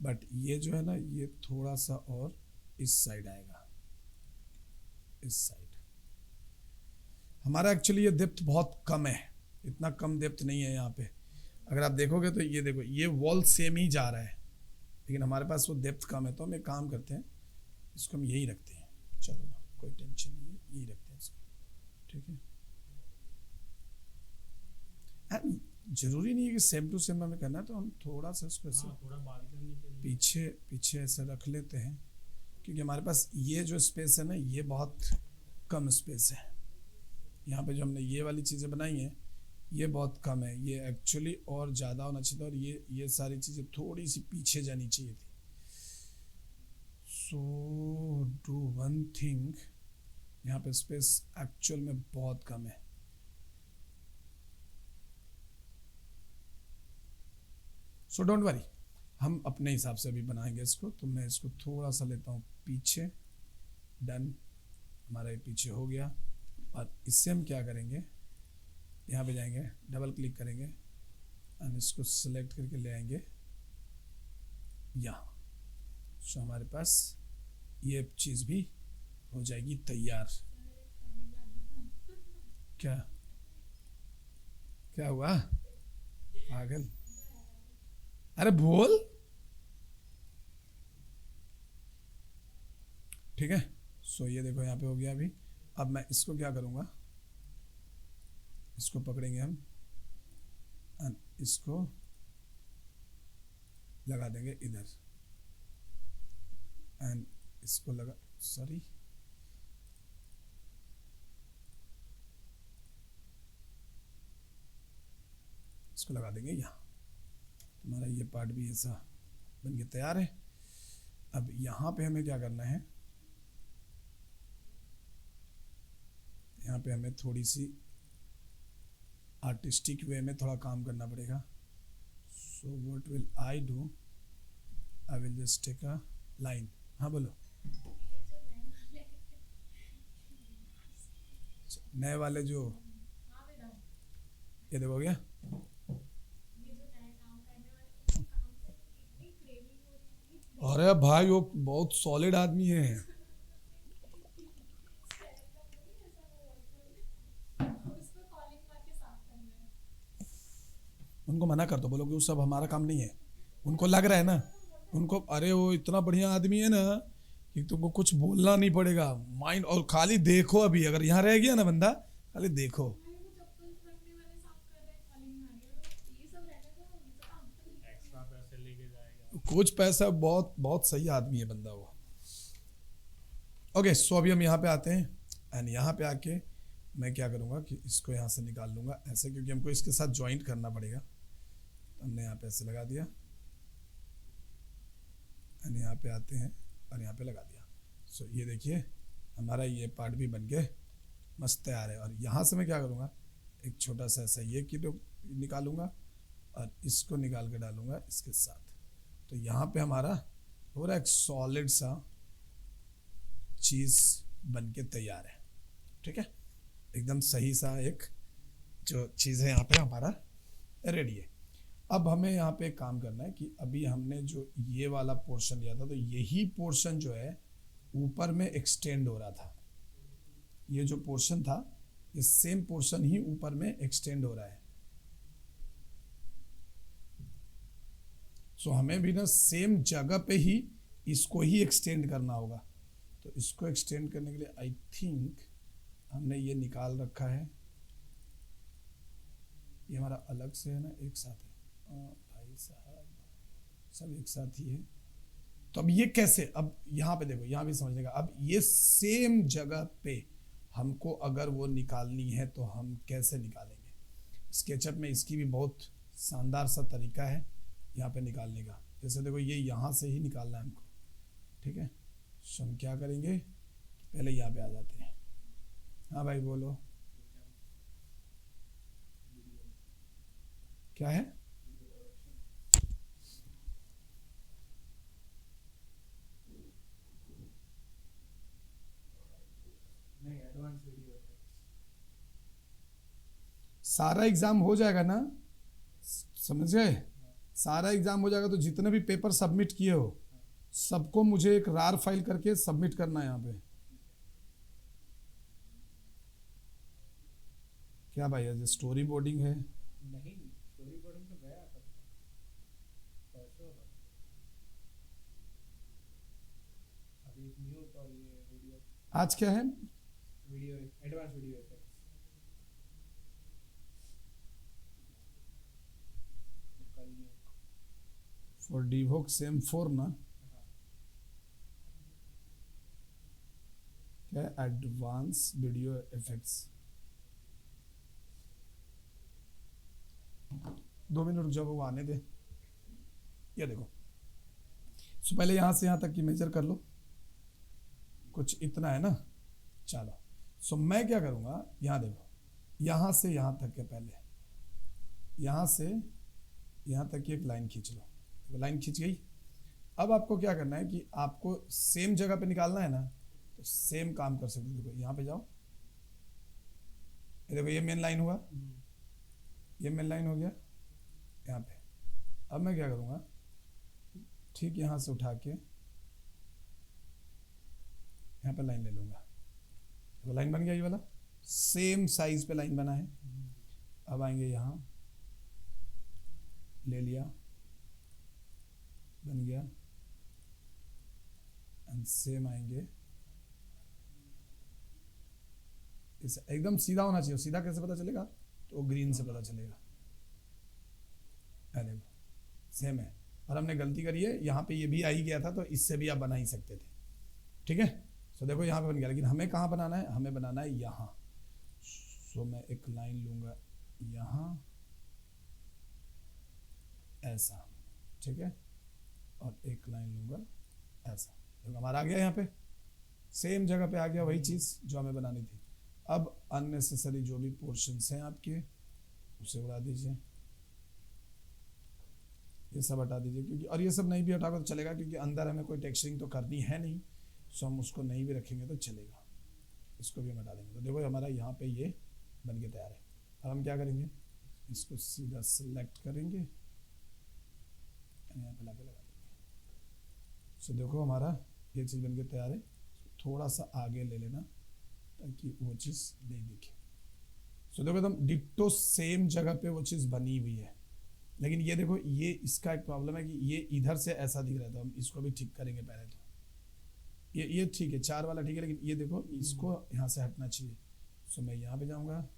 बट ये जो है ना, ये थोड़ा सा और इस साइड आएगा, इस साइड। हमारा एक्चुअली ये डेप्थ बहुत कम है, इतना कम डेप्थ नहीं है यहाँ पे। अगर आप देखोगे तो ये देखो, ये वॉल सेम ही जा रहा है, लेकिन हमारे पास वो डेप्थ कम है। तो हम एक काम करते हैं, इसको हम यही रखते हैं, चलो ना कोई टेंशन नहीं है, यही रखते हैं इसको, ठीक है। एंड जरूरी नहीं है कि सेम टू सेम हमें करना है, तो हम थोड़ा सा इसको ऐसे थोड़ा बालकनी के लिए पीछे पीछे ऐसे रख लेते हैं, क्योंकि हमारे पास ये जो स्पेस है ना, ये बहुत कम स्पेस है। यहाँ पे जो हमने ये वाली चीज़ें बनाई हैं, ये बहुत कम है, ये एक्चुअली और ज़्यादा होना चाहिए था, और ये सारी चीज़ें थोड़ी सी पीछे जानी चाहिए थी। सो डू वन थिंग, यहाँ पे स्पेस एक्चुअल में बहुत कम है। सो डोंट वरी, हम अपने हिसाब से अभी बनाएंगे इसको। तो मैं इसको थोड़ा सा लेता हूँ पीछे। डन, हमारा ये पीछे हो गया। और इससे हम क्या करेंगे, यहाँ पे जाएंगे, डबल क्लिक करेंगे और इसको सिलेक्ट करके ले आएंगे यहाँ। सो हमारे पास ये चीज़ भी हो जाएगी तैयार। क्या क्या हुआ पागल? अरे बोल। ठीक है, सो ये देखो यहाँ पे हो गया अभी। अब मैं इसको क्या करूँगा, इसको पकड़ेंगे हम और इसको लगा देंगे इधर एंड इसको लगा, सॉरी, इसको लगा देंगे यहाँ। हमारा ये पार्ट भी ऐसा बन के तैयार है। अब यहाँ पे हमें क्या करना है, यहाँ पे हमें थोड़ी सी आर्टिस्टिक वे में थोड़ा काम करना पड़ेगा। So what will I do, I will just take a line. हाँ बोलो। नए वाले जो, ये देखो गया। अरे भाई वो बहुत सॉलिड आदमी है। उनको मना कर दो, बोलो कि वो सब हमारा काम नहीं है। उनको लग रहा है ना, उनको, अरे वो इतना बढ़िया आदमी है ना कि तुमको कुछ बोलना नहीं पड़ेगा, माइंड, और खाली देखो। अभी अगर यहाँ रह गया ना बंदा, खाली देखो। एक्स्ट्रा पैसे लेके जाएगा। कुछ पैसा, बहुत बहुत सही आदमी है बंदा वो। ओके, सो अभी हम यहाँ पे आते हैं एंड यहाँ पे आके मैं क्या करूँगा कि इसको यहाँ से निकाल लूँगा ऐसे, क्योंकि हमको इसके साथ ज्वाइंट करना पड़ेगा। हमने यहाँ पे ऐसे लगा दिया एंड यहाँ पे आते हैं और यहाँ पे लगा दिया। सो ये देखिए हमारा ये पार्ट भी बन के मस्त तैयार है। और यहाँ से मैं क्या करूँगा, एक छोटा सा ऐसा ये किट निकालूंगा और इसको निकाल के डालूंगा इसके साथ। तो यहाँ पे हमारा पूरा एक सॉलिड सा चीज़ बन के तैयार है। ठीक है, एकदम सही सा एक जो चीज़ है यहाँ पे हमारा रेडी है। अब हमें यहाँ पे काम करना है कि अभी हमने जो ये वाला पोर्शन लिया था, तो यही पोर्शन जो है ऊपर में एक्सटेंड हो रहा था। ये जो पोर्शन था, ये सेम पोर्शन ही ऊपर में एक्सटेंड हो रहा है। सो हमें भी ना सेम जगह पे ही इसको ही एक्सटेंड करना होगा। तो इसको एक्सटेंड करने के लिए आई थिंक हमने ये निकाल रखा है, ये हमारा अलग से है ना, एक साथ है। भाई साहब सब एक साथ ही है। तो अब ये कैसे, अब यहाँ पे देखो, यहाँ भी समझने का। अब ये सेम जगह पे हमको अगर वो निकालनी है तो हम कैसे निकालेंगे। स्केचअप में इसकी भी बहुत शानदार सा तरीका है यहाँ पे निकालने का। जैसे देखो ये यहाँ से ही निकालना है हमको। ठीक है, तो हम क्या करेंगे, पहले यहाँ पे आ जाते हैं। हाँ भाई बोलो, क्या है? नहीं, एडवांस वीडियो है। सारा एग्जाम हो जाएगा ना, समझ गए? सारा एग्जाम हो जाएगा तो जितने भी पेपर सबमिट किए हो सबको मुझे एक रार फाइल करके सबमिट करना है यहाँ पे। क्या भाई, आज स्टोरी बोर्डिंग है? नहीं, स्टोरी बोर्डिंग तो गया था परसों था। अभी एक न्यू और ये वीडियो, आज क्या है? वीडियो एडवांस वीडियो इफेक्ट्स कल न्यू। फॉर डिवोक सेम 4 ना, क्या है? Advance video effects. 2 मिनट रुक जाओ, वो आने दे। ये देखो, सो पहले यहाँ से यहाँ तक की मेजर कर लो, कुछ इतना है ना। चलो सो मैं क्या करूँगा, यहाँ देखो, यहाँ से यहाँ तक के पहले, यहाँ से यहाँ तक की एक लाइन खींच लो, तो लाइन खींच गई। अब आपको क्या करना है कि आपको सेम जगह पे निकालना है ना, तो सेम काम कर सकते हो। देखो यहाँ पे जाओ, ये देखो ये मेन लाइन हुआ, ये मेन लाइन हो गया यहाँ पे। अब मैं क्या करूँगा, ठीक यहाँ से उठा के यहाँ पे लाइन ले लूँगा, तो लाइन बन गया ये वाला, सेम साइज पे लाइन बना है। अब आएंगे यहाँ, ले लिया, बन गया, एंड सेम आएंगे, इसे एकदम सीधा होना चाहिए। सीधा कैसे पता चलेगा, तो ग्रीन से पता चलेगा। देखो सेम है, और हमने गलती करी है, यहाँ पे ये भी आ ही गया था, तो इससे भी आप बना ही सकते थे। ठीक है, सो देखो यहाँ पे बन गया, लेकिन हमें कहाँ बनाना है, हमें बनाना है यहाँ। सो मैं एक लाइन लूँगा यहाँ, ऐसा, ठीक है, और एक लाइन लूँगा ऐसा। देखो हमारा आ गया, यहाँ पे सेम जगह पे आ गया वही चीज़ जो हमें बनानी थी। अब अननेसेसरी जो भी पोर्शंस हैं आपके, उसे उड़ा दीजिए, ये सब हटा दीजिए, क्योंकि और ये सब नहीं भी हटाओगे तो चलेगा, क्योंकि अंदर हमें कोई टेक्सचरिंग तो करनी है नहीं, सो हम उसको नहीं भी रखेंगे तो चलेगा। इसको भी हम हटा देंगे। तो देखो हमारा यहाँ पे ये बन के तैयार है। अब हम क्या करेंगे, इसको सीधा सेलेक्ट करेंगे, यहाँ पे लाके लगा देंगे। सो देखो हमारा ये चीज़ बन के तैयार है। थोड़ा सा आगे ले लेना ताकि वो चीज़ नहीं दिखे। सो देखो एकदम डिट्टो सेम जगह पे वो चीज़ बनी हुई है, लेकिन ये देखो ये इसका एक प्रॉब्लम है कि ये इधर से ऐसा दिख रहा था। हम इसको भी ठीक करेंगे पहले। तो ये ठीक है, 4 वाला ठीक है, लेकिन ये देखो इसको यहाँ से हटना चाहिए। सो मैं यहाँ पे जाऊँगा,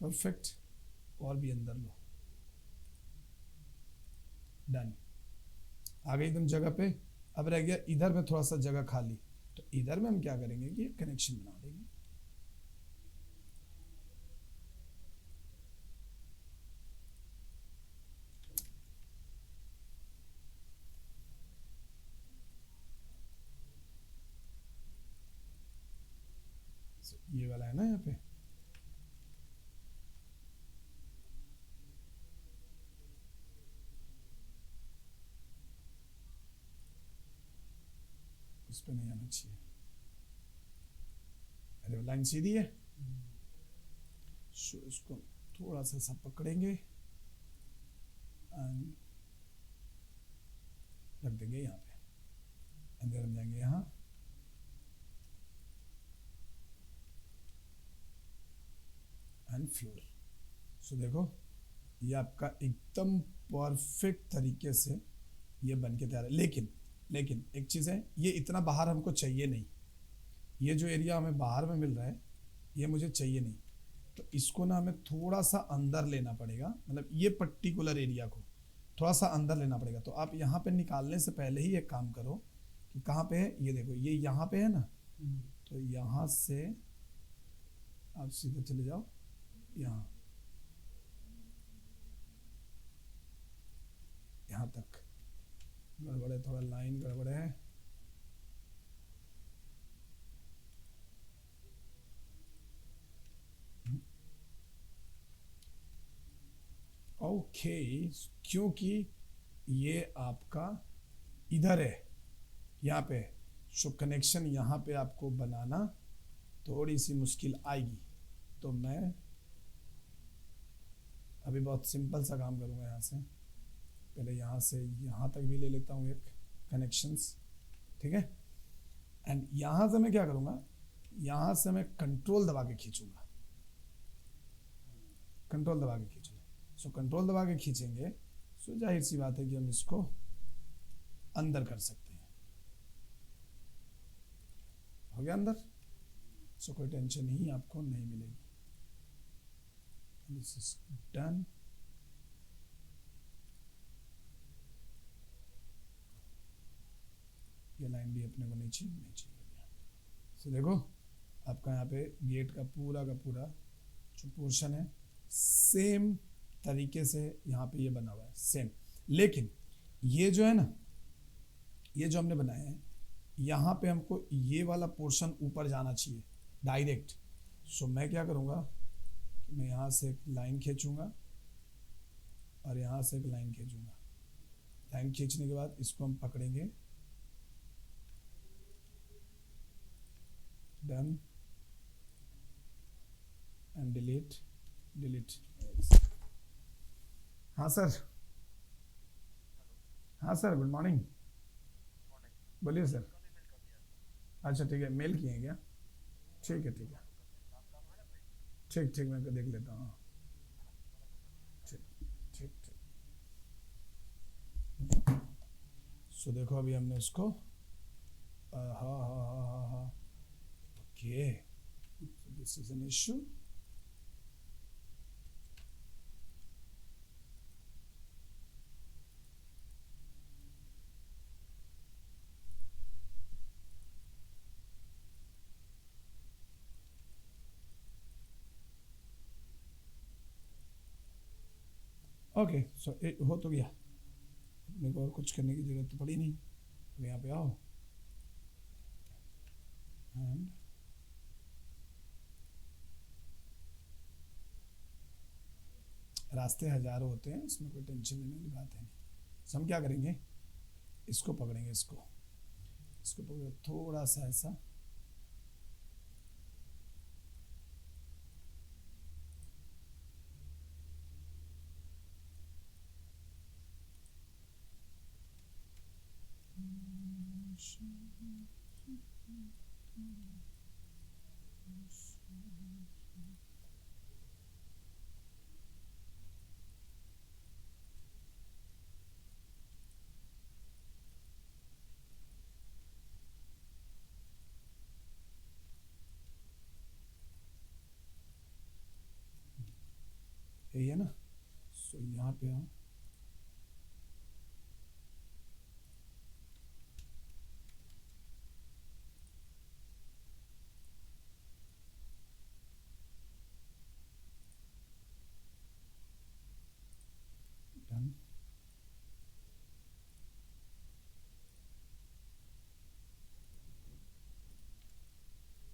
परफेक्ट, और भी अंदर लो, डन, आ गई एकदम जगह पे। अब रह गया इधर में थोड़ा सा जगह खाली, तो इधर में हम क्या करेंगे कि कनेक्शन बना देंगे। ये वाला है ना यहाँ पे, उस पर नहीं आना चाहिए। अरे लाइन सीधी है, सो इसको थोड़ा सा सब पकड़ेंगे एंड रख देंगे यहाँ पे। अंदर हम जाएंगे यहाँ, एंड फ्लोर। सो देखो ये आपका एकदम परफेक्ट तरीके से ये बन के तैयार है। लेकिन एक चीज़ है, ये इतना बाहर हमको चाहिए नहीं। ये जो एरिया हमें बाहर में मिल रहा है ये मुझे चाहिए नहीं, तो इसको ना हमें थोड़ा सा अंदर लेना पड़ेगा। मतलब ये पर्टिकुलर एरिया को थोड़ा सा अंदर लेना पड़ेगा। तो आप यहाँ पे निकालने से पहले ही एक काम करो कि कहाँ पे है, ये देखो ये यहाँ पे है ना, तो यहाँ से आप सीधे चले जाओ यहाँ तक। गड़बड़ है, थोड़ा लाइन गड़बड़ है। ओके, क्योंकि ये आपका इधर है, यहाँ पे, सो कनेक्शन यहाँ पे आपको बनाना थोड़ी सी मुश्किल आएगी। तो मैं अभी बहुत सिंपल सा काम करूँगा। यहाँ से पहले यहाँ से यहाँ तक भी ले लेता हूँ एक कनेक्शंस, ठीक है। एंड यहाँ से मैं क्या करूँगा, यहाँ से मैं कंट्रोल दबा के खींचूंगा, कंट्रोल दबा के खींचूंगा। सो कंट्रोल दबा के खींचेंगे, सो जाहिर सी बात है कि हम इसको अंदर कर सकते हैं। हो गया अंदर, सो कोई टेंशन ही आपको नहीं मिलेगी। This is done. ये लाइन भी अपने को नीचे हो गया। सो देखो आपका यहाँ पे गेट का पूरा जो पोर्शन है सेम तरीके से यहाँ पे ये बना हुआ है सेम। लेकिन ये जो है ना, ये जो हमने बनाया है यहाँ पे हमको ये वाला पोर्शन ऊपर जाना चाहिए डायरेक्ट। सो मैं क्या करूँगा कि मैं यहाँ से एक लाइन खींचूँगा और यहाँ से एक लाइन खींचूँगा। लाइन खींचने के बाद इसको हम पकड़ेंगे, डन एंड डिलीट डिलीट। हाँ सर, हाँ सर, गुड मॉर्निंग। बोलिए सर। अच्छा ठीक है, मेल किए हैं क्या? ठीक है ठीक है, ठीक ठीक, मैं देख लेता हूँ। ठीक ठीक ठीक। सो देखो अभी हमने उसको हाँ हाँ हाँ हाँ हाँ, okay, this is an issue. Okay, so हो तो गया, मेरे को और कुछ करने की ज़रूरत तो पड़ी नहीं। अब यहाँ पे आओ एंड रास्ते हजारों होते हैं, इसमें कोई टेंशन लेने वाली बात है नहीं। सो हम क्या करेंगे, इसको पकड़ेंगे, इसको इसको पकड़े थोड़ा सा ऐसा, यही है ना। सो यहाँ पे आओ, डन,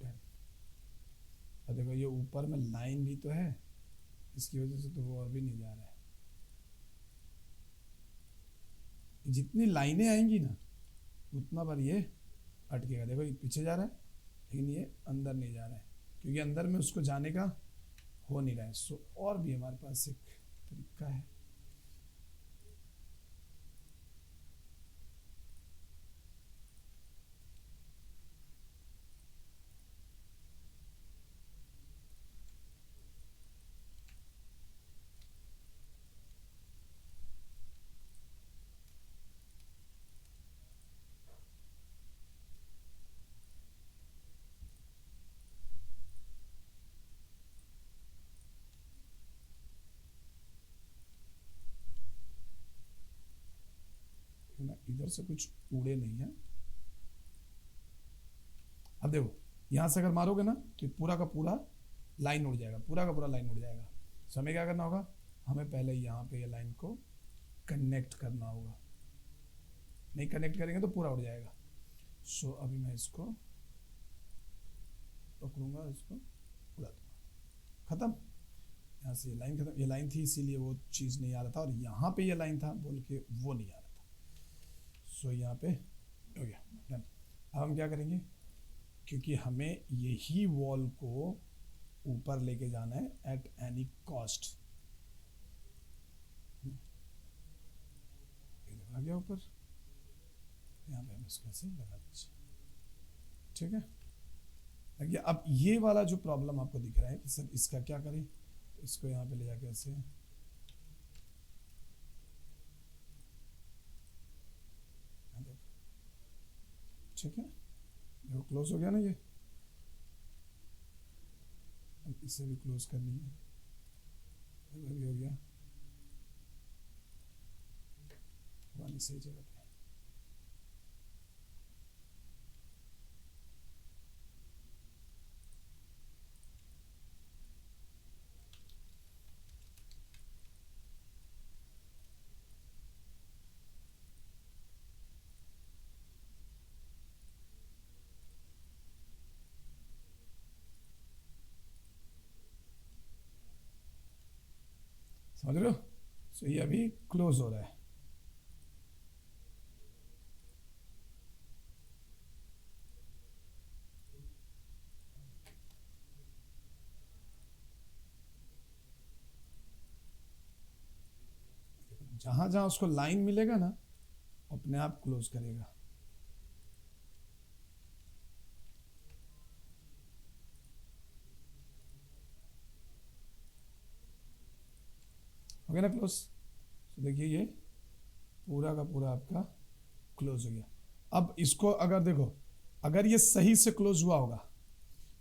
डन। और देखो ये ऊपर में लाइन भी तो है, इसकी वजह से तो वो और भी नहीं जा रहा है। जितनी लाइनें आएंगी ना उतना बार ये अटकेगा। देखो ये पीछे जा रहा है लेकिन ये अंदर नहीं जा रहा है, क्योंकि अंदर में उसको जाने का हो नहीं रहा है। सो और भी हमारे पास एक तरीका है। ना इधर से कुछ उड़े नहीं है। अब देखो यहाँ से अगर मारोगे ना तो पूरा का पूरा लाइन उड़ जाएगा, पूरा का पूरा लाइन उड़ जाएगा। सो हमें क्या करना होगा, हमें पहले यहाँ पे ये लाइन को कनेक्ट करना होगा। नहीं कनेक्ट करेंगे तो पूरा उड़ जाएगा। सो अभी मैं इसको पकड़ूंगा, इसको उड़ा दूंगा, खत्म। यहाँ से ये लाइन खत्म, ये लाइन थी इसीलिए वो चीज़ नहीं आ रहा था, और यहाँ पे ये लाइन था बोल के वो नहीं आ रहा था। सो यहाँ पे हो गया, डन। अब हम क्या करेंगे, क्योंकि हमें यही वॉल को ऊपर लेके जाना है एट एनी कॉस्ट। आ गया ऊपर, यहाँ पे हम इसको ऐसे लगा दीजिए, ठीक है। देखिए अब ये वाला जो प्रॉब्लम आपको दिख रहा है कि सर इसका क्या करें, तो इसको यहाँ पे ले जाके ऐसे, ठीक है, देखो क्लोज हो गया ना ये। अब इसे भी क्लोज करनी है, भी हो गया, वाली सही जगह पे। समझ रहे हो? सो ये अभी क्लोज हो रहा है। जहां जहां उसको लाइन मिलेगा ना अपने आप क्लोज करेगा। हो गया ना क्लोज? तो देखिए ये पूरा का पूरा आपका क्लोज हो गया। अब इसको अगर देखो, अगर ये सही से क्लोज हुआ होगा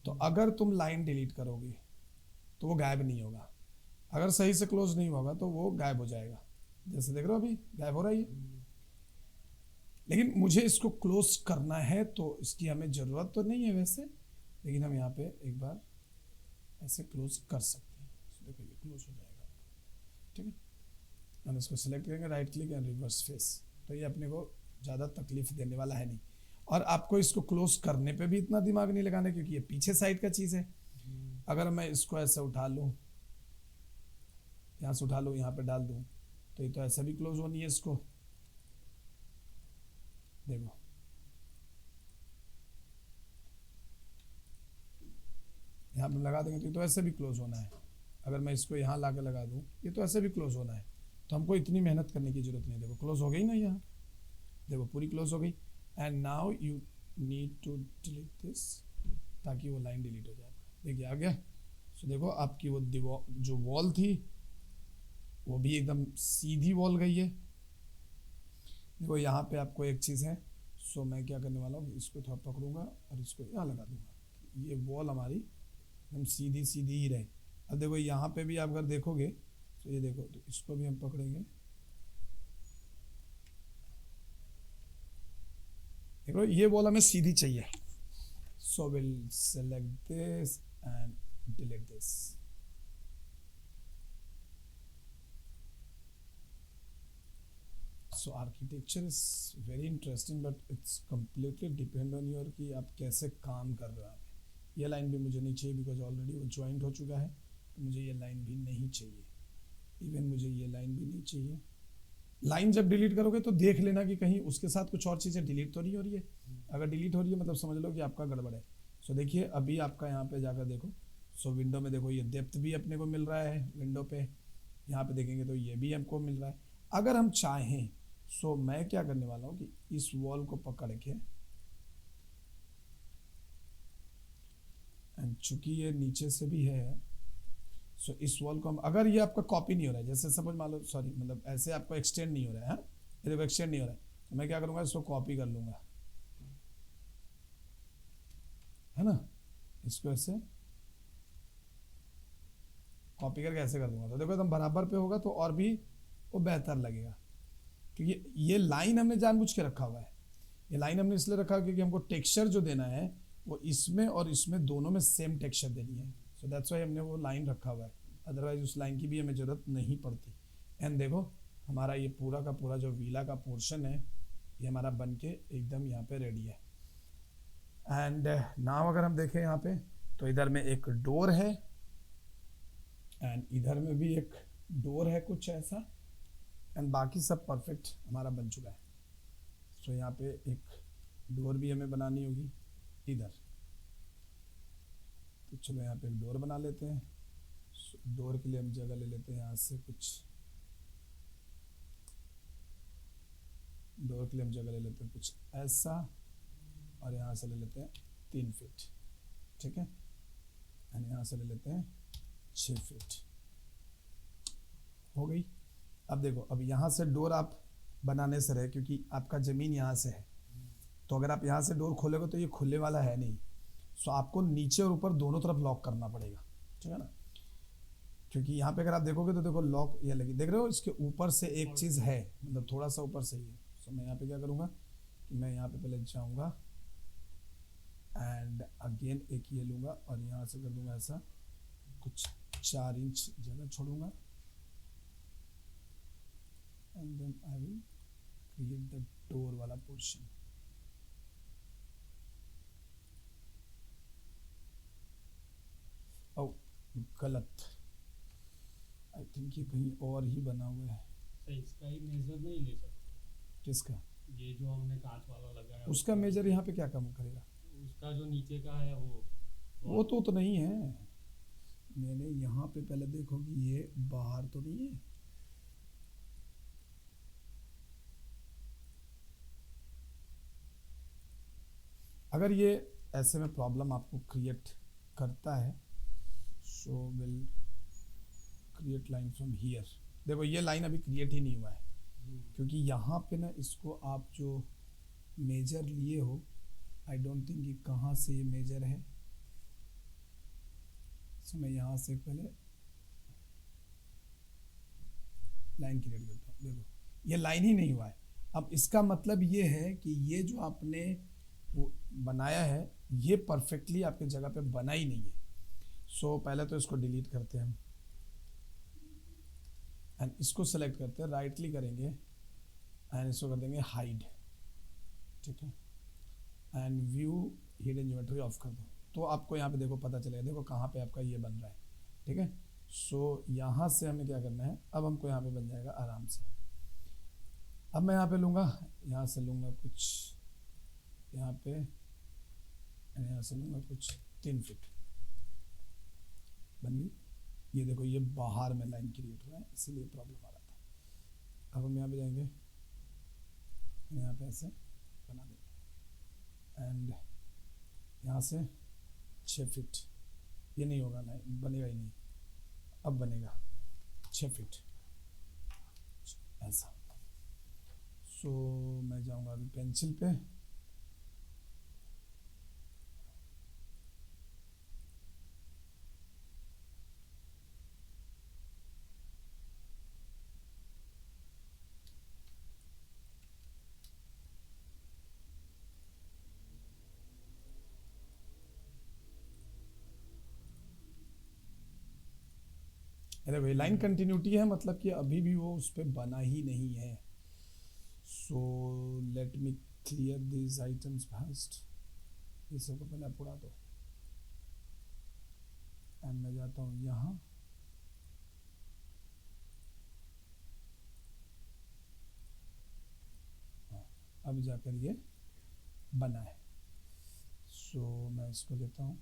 तो अगर तुम लाइन डिलीट करोगे तो वो गायब नहीं होगा, अगर सही से क्लोज नहीं होगा तो वो गायब हो जाएगा। जैसे देख रहे हो अभी गायब हो रहा है ये। लेकिन मुझे इसको क्लोज करना है तो इसकी हमें ज़रूरत तो नहीं है वैसे, लेकिन हम यहाँ पे एक बार ऐसे क्लोज कर सकते हैं। तो देखो ये क्लोज हो जाएगा, ठीक है। हम इसको सेलेक्ट करेंगे, right click and reverse face, तो ये अपने को ज़्यादा तकलीफ देने वाला है नहीं। और आपको इसको क्लोज करने पे भी इतना दिमाग नहीं लगाना, क्योंकि ये पीछे साइड का चीज़ है। अगर मैं इसको ऐसे उठा लूँ, यहाँ से उठा लूँ, यहाँ पे डाल दूँ, तो ये तो ऐसा भी क्लोज होनी है इसको। देखो यहाँ पे लगा देंगे तो ये तो ऐसे भी क्लोज होना है। अगर मैं इसको यहाँ ला के लगा दूँ, ये तो ऐसे भी क्लोज होना है। तो हमको इतनी मेहनत करने की जरूरत नहीं। देखो क्लोज हो गई ना, यहाँ देखो पूरी क्लोज हो गई। And now you need to delete this, ताकि वो लाइन डिलीट हो जाए। देखिए आ गया। सो देखो आपकी वो जो वॉल थी वो भी एकदम सीधी वॉल गई है। देखो यहाँ पे आपको एक चीज़ है। सो मैं क्या करने वाला हूँ, इसको थोड़ा पकड़ूंगा और इसको यहाँ लगा दूंगा, ये वॉल हमारी एकदम सीधी सीधी ही रहे। अब देखो यहाँ पे भी आप अगर देखोगे तो ये देखो, तो इसको भी हम पकड़ेंगे। देखो ये वॉल हमें सीधी चाहिए। So will select this and delete this. So architecture is very interesting, but it's completely depend on your कि आप कैसे काम कर रहे हो। ये लाइन भी मुझे नहीं चाहिए, बिकॉज ऑलरेडी वो ज्वाइंट हो चुका है, तो मुझे ये लाइन भी नहीं चाहिए। इवन मुझे ये लाइन भी नहीं चाहिए। लाइन जब डिलीट करोगे तो देख लेना कि कहीं उसके साथ कुछ और चीज़ें डिलीट तो नहीं हो रही है। अगर डिलीट हो रही है मतलब समझ लो कि आपका गड़बड़ है। सो देखिए अभी आपका यहाँ पे जाकर देखो। सो विंडो में देखो ये डेप्थ भी अपने को मिल रहा है विंडो पे। यहाँ पे देखेंगे तो ये भी हमको मिल रहा है। अगर हम चाहें, सो मैं क्या करने वाला हूँ कि इस वॉल को पकड़ के, एंड चूंकि ये नीचे से भी है, सो इस वॉल को हम, अगर ये आपका कॉपी नहीं हो रहा है, जैसे सपोज मान लो, सॉरी मतलब ऐसे आपको एक्सटेंड नहीं हो रहा है, ये देखो एक्सटेंड नहीं हो रहा है, तो मैं क्या करूँगा, इसको कॉपी कर लूँगा, है ना। इसको ऐसे कॉपी करके ऐसे कर दूंगा, तो देखो एकदम बराबर पे होगा, तो और भी वो बेहतर लगेगा। क्योंकि ये लाइन हमने जानबूझ के रखा हुआ है। ये लाइन हमने इसलिए रखा क्योंकि हमको टेक्सचर जो देना है वो इसमें और इसमें दोनों में सेम टेक्सचर देनी है। सो दैट्स वाई हमने वो लाइन रखा हुआ है, अदरवाइज उस लाइन की भी हमें ज़रूरत नहीं पड़ती। एंड देखो हमारा ये पूरा का पूरा जो वीला का पोर्शन है ये हमारा बन के एकदम यहाँ पे रेडी है। एंड नाउ अगर हम देखें यहाँ पे, तो इधर में एक डोर है एंड इधर में भी एक डोर है कुछ ऐसा, एंड बाकी सब परफेक्ट हमारा बन चुका है। तो यहाँ पे एक डोर भी हमें बनानी होगी इधर, तो चलो यहाँ पे एक डोर बना लेते हैं। डोर के लिए हम जगह ले लेते हैं यहाँ से कुछ, डोर के लिए हम जगह ले लेते हैं कुछ ऐसा, और यहाँ से ले लेते हैं 3 फीट, ठीक है। एंड यहाँ से ले लेते हैं 6 फीट, हो गई। अब देखो अब यहाँ से डोर आप बनाने से रहे, क्योंकि आपका ज़मीन यहाँ से है, तो अगर आप यहाँ से डोर खोलोगे तो ये खुलने वाला है नहीं। सो आपको नीचे और ऊपर दोनों तरफ लॉक करना पड़ेगा, ठीक है ना। क्योंकि यहाँ पे अगर आप देखोगे तो देखो लॉक ये लगी, देख रहे हो इसके ऊपर से एक चीज़ है, मतलब थोड़ा सा ऊपर से ही है। सो मैं यहाँ पे क्या करूँगा कि मैं यहाँ पे पहले जाऊँगा एंड अगेन एक ये लूँगा और यहाँ से कर दूँगा ऐसा, कुछ 4 इंच जगह छोड़ूंगा, and then I will create the door वाला पोर्शन। ओ गलत, आई थिंक ये कहीं और ही बना हुआ है। तो इसका ही मेजर नहीं ले सकते? किसका? ये जो हमने कांच वाला लगाया उसका मेजर यहाँ पे क्या कम करेगा? उसका जो नीचे का है वो तो नहीं है। मैंने यहाँ पे पहले देखो कि ये बाहर तो नहीं है। अगर ये ऐसे में प्रॉब्लम आपको क्रिएट करता है, so will create line from here. देखो ये लाइन अभी क्रिएट ही नहीं हुआ है, क्योंकि यहाँ पे ना इसको आप जो मेजर लिए हो, आई डोंट थिंक कि कहाँ से ये मेजर है। सो मैं यहाँ से पहले लाइन क्रिएट करता हूँ। देखो ये लाइन ही नहीं हुआ है। अब इसका मतलब ये है कि ये जो आपने वो बनाया है ये परफेक्टली आपके जगह पे बना ही नहीं है। सो पहले तो इसको डिलीट करते हैं हम, एंड इसको सेलेक्ट करते हैं, राइट क्लिक करेंगे एंड इसको कर देंगे हाइड। ठीक है, and view hidden geometry of कर दो, तो आपको यहाँ पे देखो पता चलेगा। देखो कहाँ पे आपका ये बन रहा है। ठीक है, सो यहाँ से हमें क्या करना है, अब हमको यहाँ पे बन जाएगा आराम से। अब मैं यहाँ पे लूँगा, यहाँ से लूँगा कुछ यहाँ पे, यहाँ से लूँगा कुछ 3 फीट, बन गई। ये देखो ये बाहर में लाइन क्रिएट हुआ है, इसीलिए प्रॉब्लम आ रहा था। अब हम यहाँ पे जाएंगे, यहाँ पे ऐसे बना देंगे एंड यहाँ से 6 फीट। ये नहीं होगा, नहीं बनेगा ही नहीं। अब बनेगा 6 फीट ऐसा। सो मैं जाऊँगा अभी पेंसिल पे, देखो ये लाइन कंटिन्यूटी है, मतलब कि अभी भी वो उस पर बना ही नहीं है। So let me clear this items first. ये सबको पहले आप उड़ा दो एंड मैं जाता हूँ यहाँ, अब जाकर ये बना है। सो मैं इसको लेता हूँ,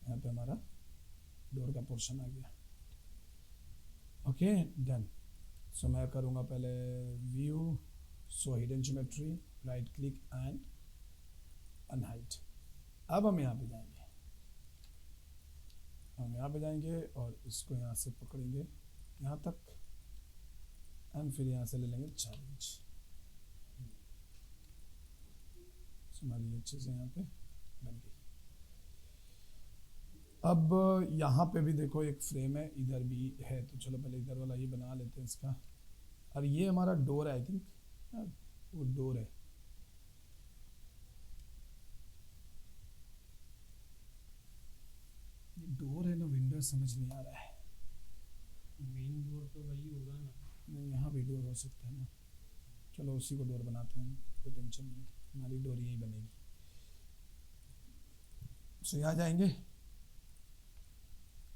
यहाँ पे हमारा डोर का पोर्शन आ गया। Okay done. सो मैं करूँगा पहले view, so hidden geometry, right click and unhide. अब हम यहाँ पे जाएंगे, हम यहाँ पे जाएंगे और इसको यहाँ से पकड़ेंगे यहाँ तक एंड फिर यहाँ से ले लेंगे 4 इंच। हमारी ये चीज़ें यहाँ पे बन गई। अब यहाँ पे भी देखो एक फ्रेम है, इधर भी है, तो चलो पहले इधर वाला ये बना लेते हैं इसका। और ये हमारा डोर है, आई थिंक वो डोर है। ये डोर है ना विंडो, समझ नहीं आ रहा है। मेन डोर तो वही होगा ना? नहीं, यहाँ भी डोर हो सकता है ना। चलो उसी को डोर बनाते हैं, कोई टेंशन नहीं, हमारी डोर यही बनेगी। सो यहाँ जाएंगे,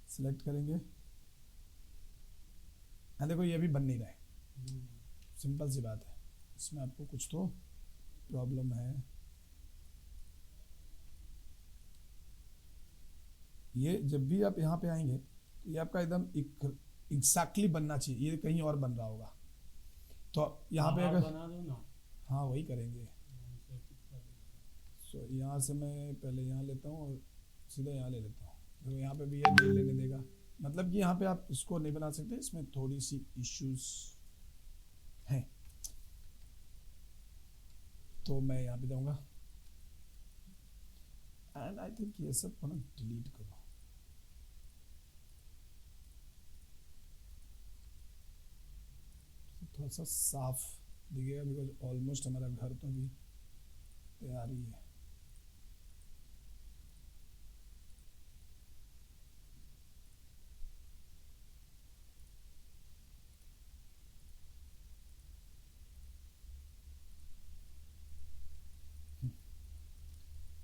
सिलेक्ट करेंगे, देखो ये भी बन नहीं रहा है। सिंपल सी बात है, इसमें आपको कुछ तो प्रॉब्लम है। ये जब भी आप यहाँ पे आएंगे तो ये आपका एकदम एग्जैक्टली बनना चाहिए, ये कहीं और बन रहा होगा। तो यहाँ पे अगर बना दो ना। हाँ वही करेंगे। सो यहाँ से मैं पहले यहाँ लेता हूँ और सीधा यहाँ ले लेता हूँ। देखो यहाँ पे भी ये नहीं लेने देगा, मतलब कि यहाँ पे आप इसको नहीं बना सकते, इसमें थोड़ी सी इश्यूज हैं। तो मैं यहाँ पे जाऊँगा एंड आई थिंक ये सब को ना डिलीट करो। थोड़ा सा साफ दिखेगा, बिकॉज ऑलमोस्ट हमारा घर तो अभी तैयार ही है।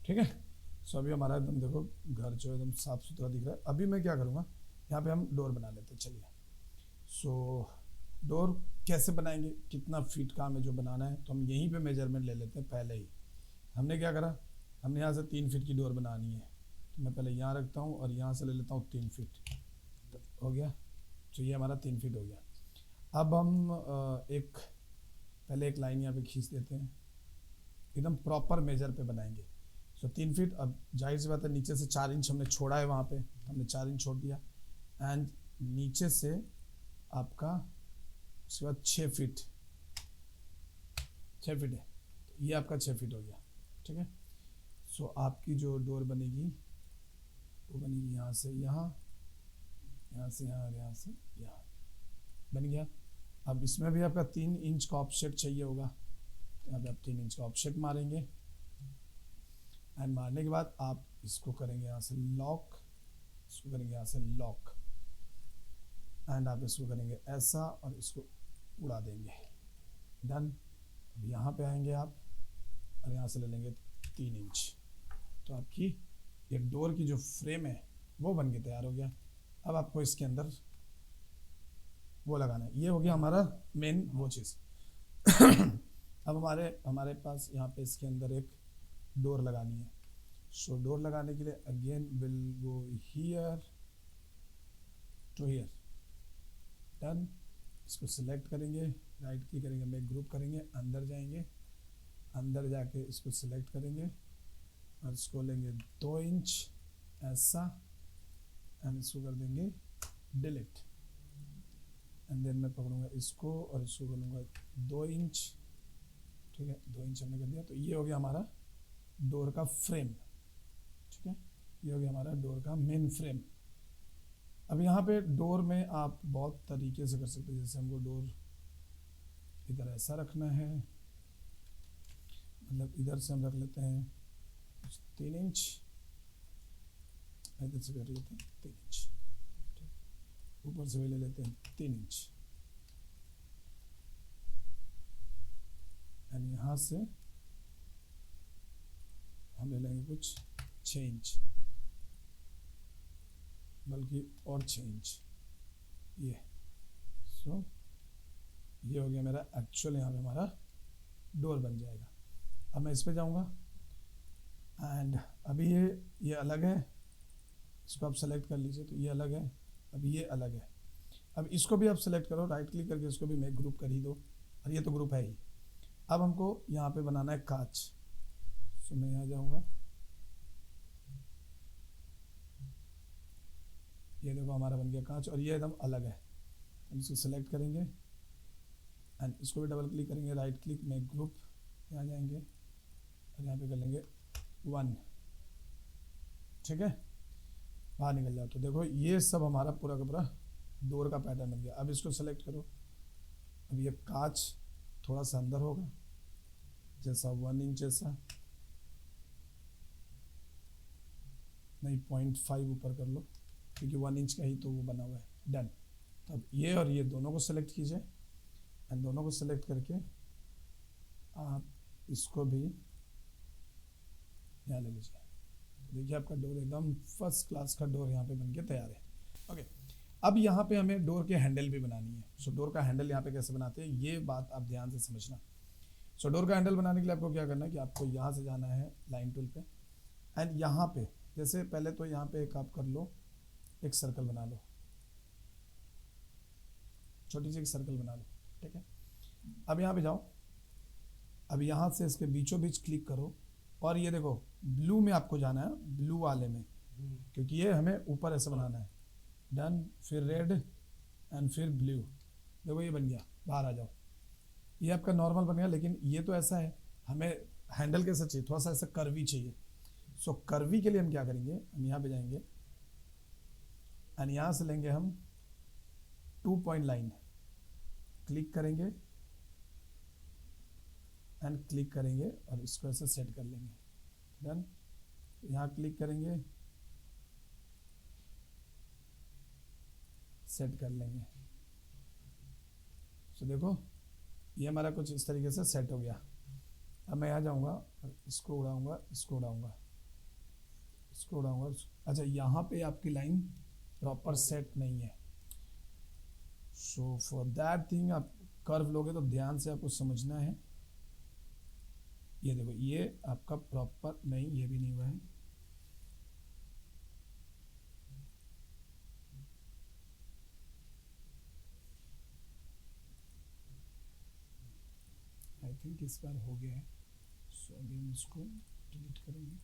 ठीक है, सो अभी हमारा एकदम देखो घर जो एकदम साफ सुथरा दिख रहा है। अभी मैं क्या करूँगा, यहाँ पे हम डोर बना लेते हैं, चलिए। सो डोर कैसे बनाएंगे, कितना फीट का हमें जो बनाना है, तो हम यहीं पे मेजरमेंट ले लेते हैं पहले ही। हमने क्या करा, हमने यहाँ से 3 फीट की डोर बनानी है, तो मैं पहले यहाँ रखता हूँ और यहाँ से ले लेता हूँ 3 फीट, तो हो गया। तो ये हमारा 3 फीट हो गया। अब हम पहले एक लाइन यहाँ पे खींच देते हैं, एकदम प्रॉपर मेजर पे बनाएंगे। सो 3 फीट। अब जाहिर सी बात है नीचे से 4 इंच हमने छोड़ा है, वहाँ पे हमने 4 इंच छोड़ दिया, एंड नीचे से आपका उसके बाद 6 फीट, 6 फीट है, तो ये आपका 6 फीट हो गया, ठीक है। सो आपकी जो डोर बनेगी वो बनेगी यहाँ से यहाँ, यहाँ से यहाँ और यहाँ से यहाँ, बन गया। अब इसमें भी आपका 3 इंच का ऑफसेट चाहिए होगा, तो यहाँ पे आप 3 इंच का ऑफसेट मारेंगे, एंड मारने के बाद आप इसको करेंगे यहाँ से लॉक, इसको करेंगे यहाँ से लॉक, एंड आप इसको करेंगे ऐसा और इसको उड़ा देंगे, डन। अब यहाँ पे आएंगे आप और यहाँ से ले लेंगे 3 इंच, तो आपकी ये डोर की जो फ्रेम है वो बन के तैयार हो गया। अब आपको इसके अंदर वो लगाना है, ये हो गया हमारा मेन वो चीज़। अब हमारे पास यहाँ पे इसके अंदर एक डोर लगानी है। सो डोर लगाने के लिए again will go here to here, done. इसको सिलेक्ट करेंगे, राइट क्लिक करेंगे, मेक ग्रुप करेंगे, अंदर जाएंगे, अंदर जाके इसको सिलेक्ट करेंगे और इसको लेंगे 2 इंच ऐसा, एंड इसको कर देंगे डिलीट, एंड देन मैं पकड़ूंगा इसको और इसको करूँगा 2 इंच, ठीक है, 2 इंच हमने कर दिया। तो ये हो गया हमारा डोर का फ्रेम, ठीक है, ये हो गया हमारा डोर का मेन फ्रेम। अब यहाँ पे डोर में आप बहुत तरीके से कर सकते हैं, जैसे हमको डोर इधर ऐसा रखना है, मतलब इधर से हम रख लेते हैं 3 इंच, इधर से कर लेते हैं 3 इंच, ऊपर से भी ले लेते हैं 3 इंच, एंड यहाँ से हम ले लेंगे कुछ 6 इंच, बल्कि और 6 इंच, ये। सो ये हो गया मेरा एक्चुअल, यहाँ पे हमारा डोर बन जाएगा। अब मैं इस पे जाऊँगा, एंड अभी ये अलग है, इसको आप सेलेक्ट कर लीजिए, तो ये अलग है, अभी ये अलग है। अब इसको भी आप सेलेक्ट करो, राइट क्लिक करके इसको भी मेक ग्रुप कर ही दो, और ये तो ग्रुप है ही। अब हमको यहाँ पे बनाना है कांच, सो मैं यहाँ जाऊँगा, ये देखो हमारा बन गया कांच, और ये एकदम अलग है। हम इसको सेलेक्ट करेंगे एंड इसको भी डबल क्लिक करेंगे, राइट क्लिक मेक ग्रुप, यहाँ जाएंगे और यहाँ पे कर लेंगे 1, ठीक है, बाहर निकल जाओ। तो देखो ये सब हमारा पूरा का पूरा डोर का पैटर्न बन गया। अब इसको सेलेक्ट करो, अब ये कांच थोड़ा सा अंदर होगा, जैसा 1 इंच जैसा, नहीं 0.5 ऊपर कर लो, क्योंकि 1 इंच का ही तो वो बना हुआ है, डन। तो अब ये और ये दोनों को सेलेक्ट कीजिए, एंड दोनों को सेलेक्ट करके आप इसको भी यहाँ ले लीजिए। देखिए आपका डोर एकदम फर्स्ट क्लास का डोर यहाँ पे बनके तैयार है। ओके, अब यहाँ पे हमें डोर के हैंडल भी बनानी है। सो डोर का हैंडल यहाँ पे कैसे बनाते हैं, ये बात आप ध्यान से समझना। सो डोर का हैंडल बनाने के लिए आपको क्या करना है कि आपको यहाँ से जाना है लाइन टूल पे, एंड यहाँ पे जैसे पहले तो यहाँ पे एक आप कर लो, एक सर्कल बना लो, छोटी सी एक सर्कल बना लो, ठीक है। अब यहाँ पे जाओ, अब यहाँ से इसके बीचों बीच क्लिक करो, और ये देखो ब्लू में आपको जाना है, ब्लू वाले में, क्योंकि ये हमें ऊपर ऐसे बनाना है, डन। फिर रेड एंड फिर ब्लू, देखो ये बन गया, बाहर आ जाओ। ये आपका नॉर्मल बन गया, लेकिन ये तो ऐसा है, हमें हैंडल कैसा चाहिए, थोड़ा सा ऐसा कर्वी चाहिए। सो कर्वी के लिए हम क्या करेंगे, हम यहाँ पे जाएंगे एंड यहाँ से लेंगे हम 2 पॉइंट लाइन, क्लिक करेंगे एंड क्लिक करेंगे और इसको ऐसे सेट कर लेंगे, डन। यहाँ क्लिक करेंगे, सेट कर लेंगे। सो देखो ये हमारा कुछ इस तरीके से सेट हो गया। अब मैं यहाँ जाऊँगा और इसको उड़ाऊँगा, इसको उड़ाऊँगा, इसको उड़ाऊंगा। अच्छा, यहाँ पे आपकी लाइन प्रॉपर सेट नहीं है, सो फॉर दैट थिंग आप कर्व लोगे तो ध्यान से आपको समझना है। ये देखो, ये आपका प्रॉपर नहीं, ये भी नहीं हुआ है। आई थिंक इस बार हो गया है, सो अभी हम इसको डिलीट करेंगे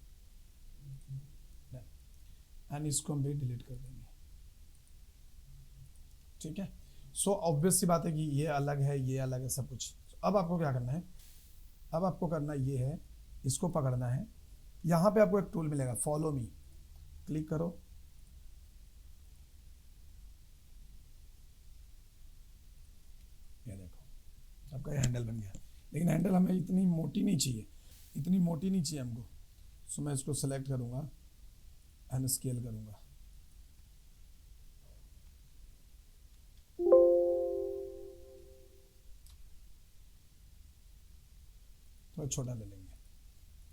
एंड इसको हम भी डिलीट कर देंगे। ठीक है, सो ऑब्वियस सी बात है कि ये अलग है, ये अलग है, सब कुछ। अब आपको क्या करना है, अब आपको करना ये है, इसको पकड़ना है। यहाँ पे आपको एक टूल मिलेगा, फॉलो मी, क्लिक करो। ये देखो आपका ये हैंडल बन गया, लेकिन हैंडल हमें इतनी मोटी नहीं चाहिए, इतनी मोटी नहीं चाहिए हमको। सो मैं इसको सेलेक्ट करूँगा एंड स्केल करूँगा। थोड़ा छोटा ले लेंगे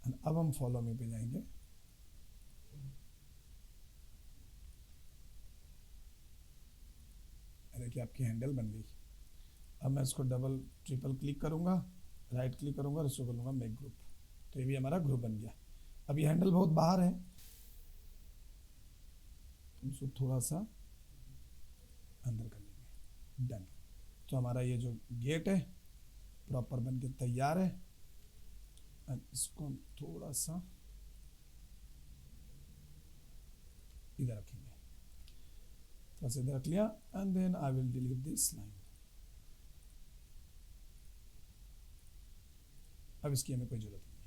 एंड अब हम फॉलो मी पे जाएंगे। देखिए आपकी हैंडल बन गई। अब मैं इसको डबल ट्रिपल क्लिक करूँगा, राइट क्लिक करूँगा और इसको बोलूँगा मेक ग्रुप, तो ये भी हमारा ग्रुप बन गया। अब ये हैंडल बहुत बाहर है, इसको थोड़ा सा अंदर कर लेंगे, डन। तो हमारा ये जो गेट है प्रॉपर बन के तैयार है। एंड इसको हम थोड़ा सा इधर रखेंगे, थोड़ा सा इधर रख लिया and then I will delete this line. अब इसकी हमें कोई जरूरत नहीं है।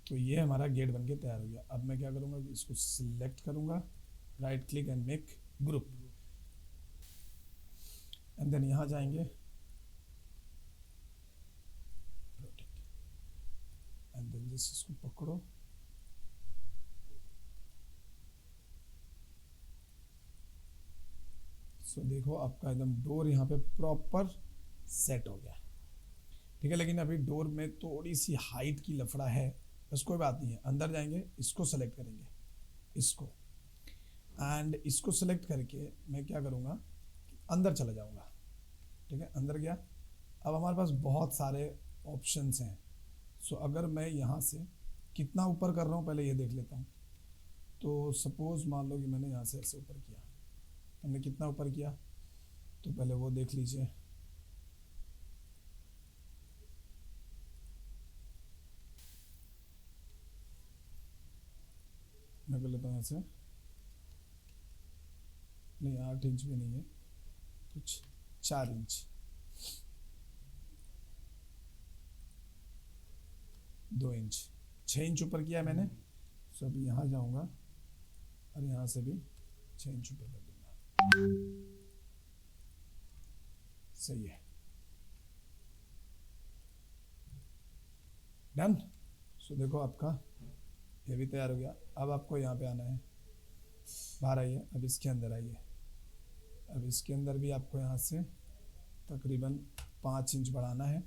तो ये हमारा गेट बन के तैयार हो गया। अब मैं क्या करूँगा कि इसको सिलेक्ट करूँगा, right click and make group, and then यहाँ जाएंगे एंड देन जस्ट इसको पकड़ो, सो देखो आपका एकदम डोर यहाँ पे प्रॉपर सेट हो गया। ठीक है, लेकिन अभी डोर में थोड़ी सी हाइट की लफड़ा है, बस कोई बात नहीं है। अंदर जाएंगे, इसको सेलेक्ट करेंगे, इसको एंड इसको सेलेक्ट करके मैं क्या करूँगा, अंदर चला जाऊँगा। ठीक है, अंदर गया। अब हमारे पास बहुत सारे ऑप्शंस हैं। सो अगर मैं यहाँ से कितना ऊपर कर रहा हूँ पहले ये देख लेता हूँ। तो सपोज मान लो कि मैंने यहाँ से ऐसे ऊपर किया, हमने कितना ऊपर किया तो पहले वो देख लीजिए। मैं कर लेता हूँ ऐसे, नहीं 8 इंच भी नहीं है, कुछ 4 इंच, 2 इंच, 6 इंच ऊपर किया मैंने। सो अभी यहाँ जाऊँगा और यहाँ से भी 6 इंच ऊपर कर दूंगा। सही है, डन। सो देखो आपका ये भी तैयार हो गया। अब आपको यहाँ पे आना है, बाहर आइए, अब इसके अंदर आइए। अब इसके अंदर भी आपको यहाँ से तकरीबन 5 इंच बढ़ाना है।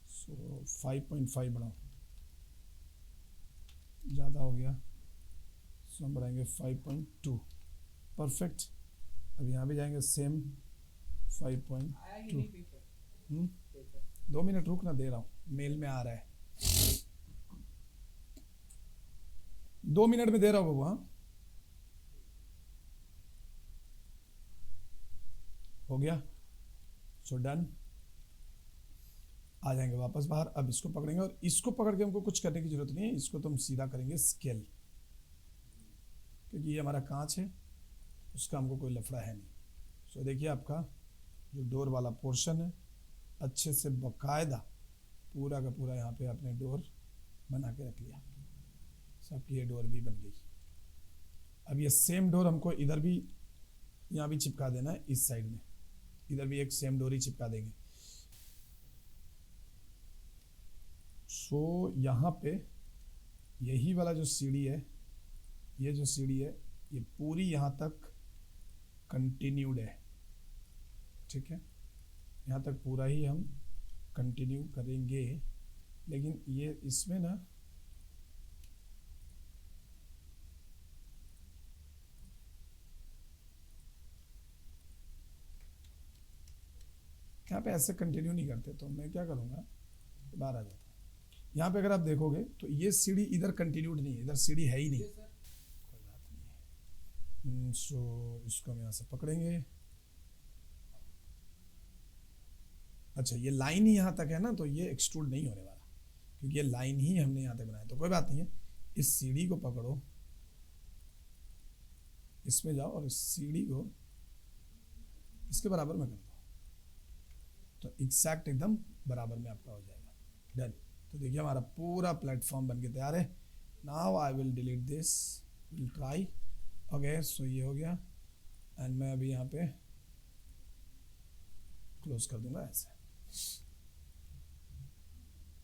सो 5.5 बढ़ाओ, ज़्यादा हो गया, सो हम बढ़ाएंगे 5.2, परफेक्ट। अब यहाँ भी जाएंगे सेम 5.2। 2 मिनट रुकना, दे रहा हूँ, मेल में आ रहा है, 2 मिनट में दे रहा हूँ बाबू। हाँ, हो गया, सो डन। आ जाएंगे वापस बाहर। अब इसको पकड़ेंगे और इसको पकड़ के हमको कुछ करने की जरूरत नहीं है, इसको तो हम सीधा करेंगे स्केल, क्योंकि ये हमारा कांच है, उसका हमको कोई लफड़ा है नहीं। सो देखिए आपका जो डोर वाला पोर्शन है अच्छे से बाकायदा पूरा का पूरा यहाँ पे आपने डोर बना के रख लिया। सबकी ये डोर भी बन गई। अब ये सेम डोर हमको इधर भी यहाँ भी चिपका देना है, इस साइड में इधर भी एक सेम डोर ही चिपका देंगे। सो यहाँ पे यही वाला जो सीढ़ी है, ये जो सीढ़ी है ये पूरी यहाँ तक कंटिन्यूड है। ठीक है, यहाँ तक पूरा ही हम कंटिन्यू करेंगे, लेकिन ये इसमें ना यहाँ पे ऐसे कंटिन्यू नहीं करते, तो मैं क्या करूँगा, बाहर आ जाता हूँ। यहाँ पे अगर आप देखोगे तो ये सीढ़ी इधर कंटिन्यूड नहीं है, इधर सीढ़ी है ही नहीं, कोई बात नहीं है। सो इसको हम यहाँ से पकड़ेंगे। अच्छा, ये लाइन ही यहाँ तक है ना, तो ये एक्सट्रूड नहीं होने वाला, क्योंकि ये लाइन ही हमने यहाँ तक बनाया, तो कोई बात नहीं है। इस सीढ़ी को पकड़ो, इसमें जाओ और इस सीढ़ी को इसके बराबर में कर दो, तो एग्जैक्ट एकदम बराबर में आपका हो जाएगा। डन। तो देखिए हमारा पूरा प्लेटफॉर्म बन के तैयार है। Now I will delete this, will try. Okay, so ये हो गया, एंड मैं अभी यहाँ पे क्लोज कर दूंगा ऐसे।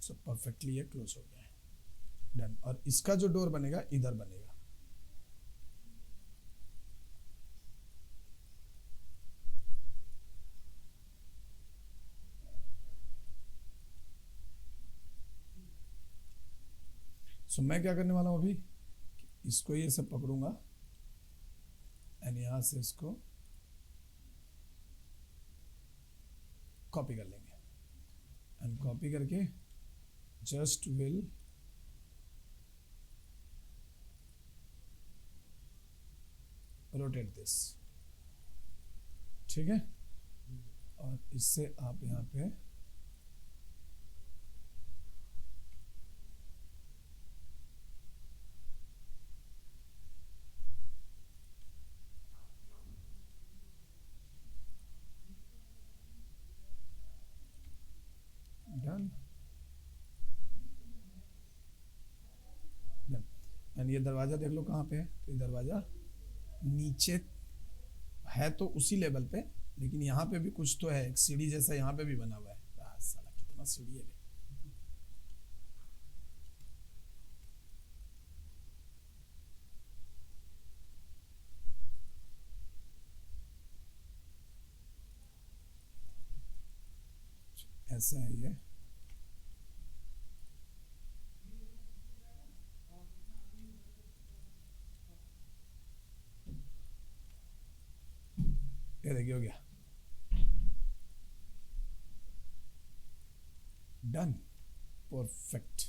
सो परफेक्टली ये क्लोज हो गया है। डन। और इसका जो डोर बनेगा इधर बनेगा। सो मैं क्या करने वाला हूं अभी, इसको ये सब पकड़ूंगा एंड यहां से इसको कॉपी कर लेंगे, एंड कॉपी करके जस्ट विल रोटेट दिस, ठीक है। और इससे आप यहाँ पे डन। एंड ये दरवाजा देख लो कहाँ पे है, तो ये दरवाजा नीचे है तो उसी लेवल पे, लेकिन यहाँ पे भी कुछ तो है, एक सीढ़ी जैसा यहाँ पे भी बना हुआ है। साला कितना सीढ़ी है बे। ऐसा है ये। ये देखिए हो गया। डन। परफेक्ट।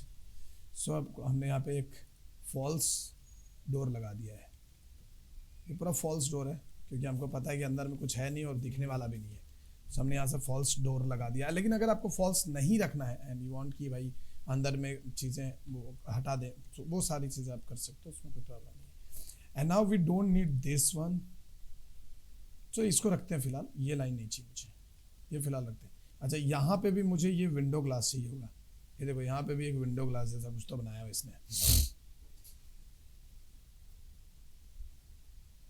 सो अब हमने यहाँ पे एक फॉल्स डोर लगा दिया है। ये पूरा फॉल्स डोर है, क्योंकि हमको पता है कि अंदर में कुछ है नहीं और दिखने वाला भी नहीं है। सो हमने यहाँ से फॉल्स डोर लगा दिया है। लेकिन अगर आपको फॉल्स नहीं रखना है एंड यू वांट कि भाई अंदर में चीज़ें वो हटा दें, तो वो सारी चीज़ें आप कर सकते हो, उसमें कोई प्रॉब्लम नहीं है। And now we don't need this one, तो इसको रखते हैं फिलहाल। ये लाइन नहीं चाहिए मुझे, ये फिलहाल रखते हैं। अच्छा, यहाँ पे भी मुझे ये विंडो ग्लास चाहिए होगा। ये देखो यहाँ पे भी एक विंडो ग्लास जैसा कुछ तो बनाया हुआ इसने,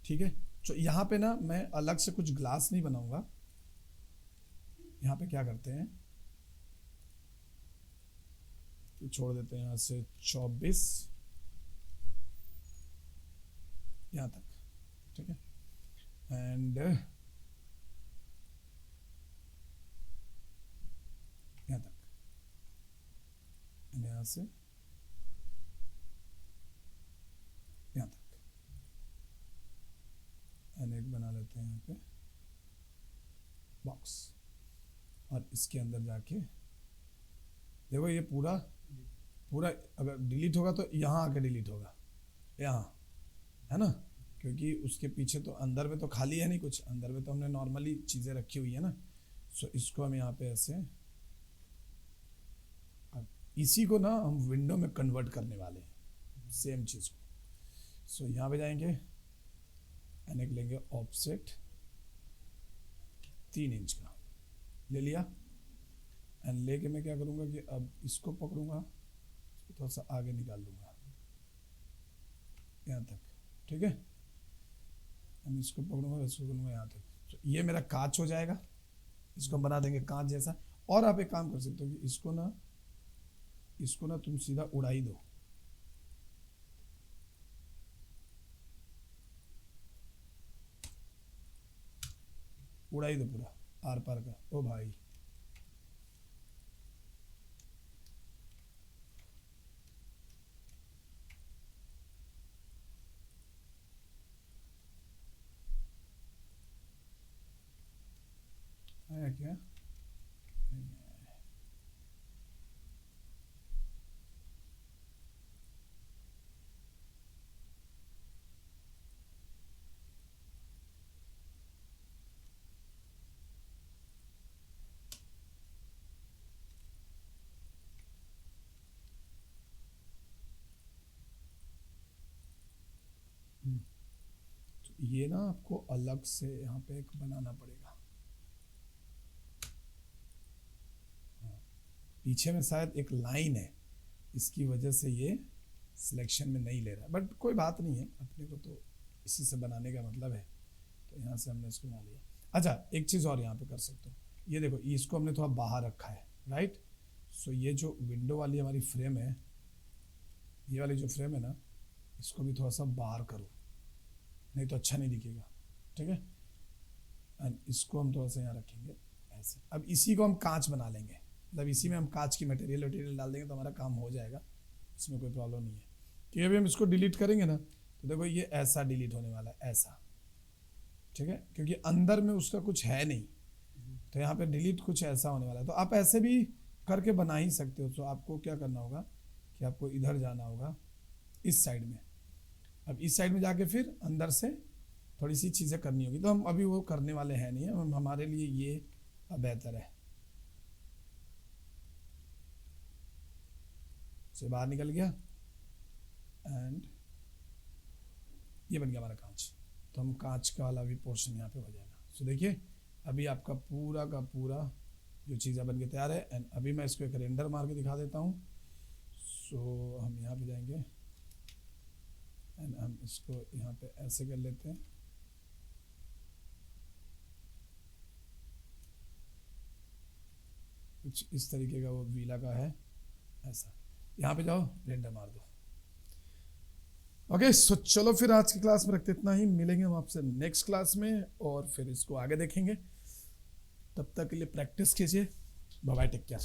ठीक है। तो यहाँ पे ना मैं अलग से कुछ ग्लास नहीं बनाऊंगा। यहाँ पे क्या करते हैं कि छोड़ देते हैं यहाँ से 24 यहाँ तक, ठीक है। एंड यहाँ तक, यहाँ से यहाँ तक, एंड एक बना लेते हैं यहाँ पे बॉक्स। और इसके अंदर जाके देखो ये पूरा पूरा अगर डिलीट होगा तो यहाँ आके डिलीट होगा, यहाँ, है ना, क्योंकि उसके पीछे तो अंदर में तो खाली है नहीं कुछ, अंदर में तो हमने नॉर्मली चीज़ें रखी हुई है ना। सो इसको हम यहाँ पे ऐसे, अब इसी को ना हम विंडो में कन्वर्ट करने वाले हैं, सेम चीज़ को। सो यहाँ पे जाएंगे एंड एक लेंगे ऑफसेट 3 इंच का ले लिया, एंड लेके मैं क्या करूँगा कि अब इसको पकड़ूंगा, इसको थोड़ा सा आगे निकाल दूंगा यहाँ तक, ठीक है। हम इसको पकड़ूंगा, इसको करूँगा यहाँ तक, तो ये मेरा कांच हो जाएगा। इसको हम बना देंगे कांच जैसा। और आप एक काम कर सकते हो कि इसको ना तुम सीधा उड़ा ही दो, उड़ा ही दो पूरा आर पार का। ओ भाई आया क्या? नहीं है। तो ये ना आपको अलग से यहाँ पे एक बनाना पड़ेगा। हाँ, पीछे में शायद एक लाइन है, इसकी वजह से ये सिलेक्शन में नहीं ले रहा है, बट कोई बात नहीं है, अपने को तो इसी से बनाने का मतलब है। तो यहाँ से हमने इसको बना लिया। अच्छा, एक चीज़ और यहाँ पे कर सकते हो, ये देखो, इसको हमने थोड़ा बाहर रखा है, राइट। सो ये जो विंडो वाली हमारी फ्रेम है, ये वाली जो फ्रेम है ना, इसको भी थोड़ा सा बाहर करो, नहीं तो अच्छा नहीं दिखेगा, ठीक है। एंड इसको हम थोड़ा सा यहाँ रखेंगे ऐसे। अब इसी को हम कांच बना लेंगे, मतलब इसी में हम कांच की मटेरियल डाल देंगे तो हमारा काम हो जाएगा, इसमें कोई प्रॉब्लम नहीं है। कि अभी हम इसको डिलीट करेंगे ना, तो देखो ये ऐसा डिलीट होने वाला है, ऐसा, ठीक है, क्योंकि अंदर में उसका कुछ है नहीं, तो यहाँ पे डिलीट कुछ ऐसा होने वाला है। तो आप ऐसे भी करके बना ही सकते हो। तो आपको क्या करना होगा कि आपको इधर जाना होगा, इस साइड में। अब इस साइड में जाके फिर अंदर से थोड़ी सी चीज़ें करनी होगी, तो हम अभी वो करने वाले हैं नहीं, हम हमारे लिए ये बेहतर है। से बाहर निकल गया एंड ये बन गया हमारा कांच। तो हम कांच का वाला भी पोर्शन यहाँ पे हो जाएगा। सो देखिए, अभी आपका पूरा का पूरा जो चीज़ें बन के तैयार है। एंड अभी मैं इसको एक रेंडर मार के दिखा देता हूँ। सो हम यहाँ पे जाएंगे एंड हम इसको यहाँ पे ऐसे कर लेते हैं। कुछ इस तरीके का वो वीला का है, ऐसा। यहाँ पे जाओ, रेंडर मार दो। ओके, सो चलो फिर आज की क्लास में रखते इतना ही। मिलेंगे हम आपसे नेक्स्ट क्लास में और फिर इसको आगे देखेंगे। तब तक के लिए प्रैक्टिस कीजिए। Bye bye, take care.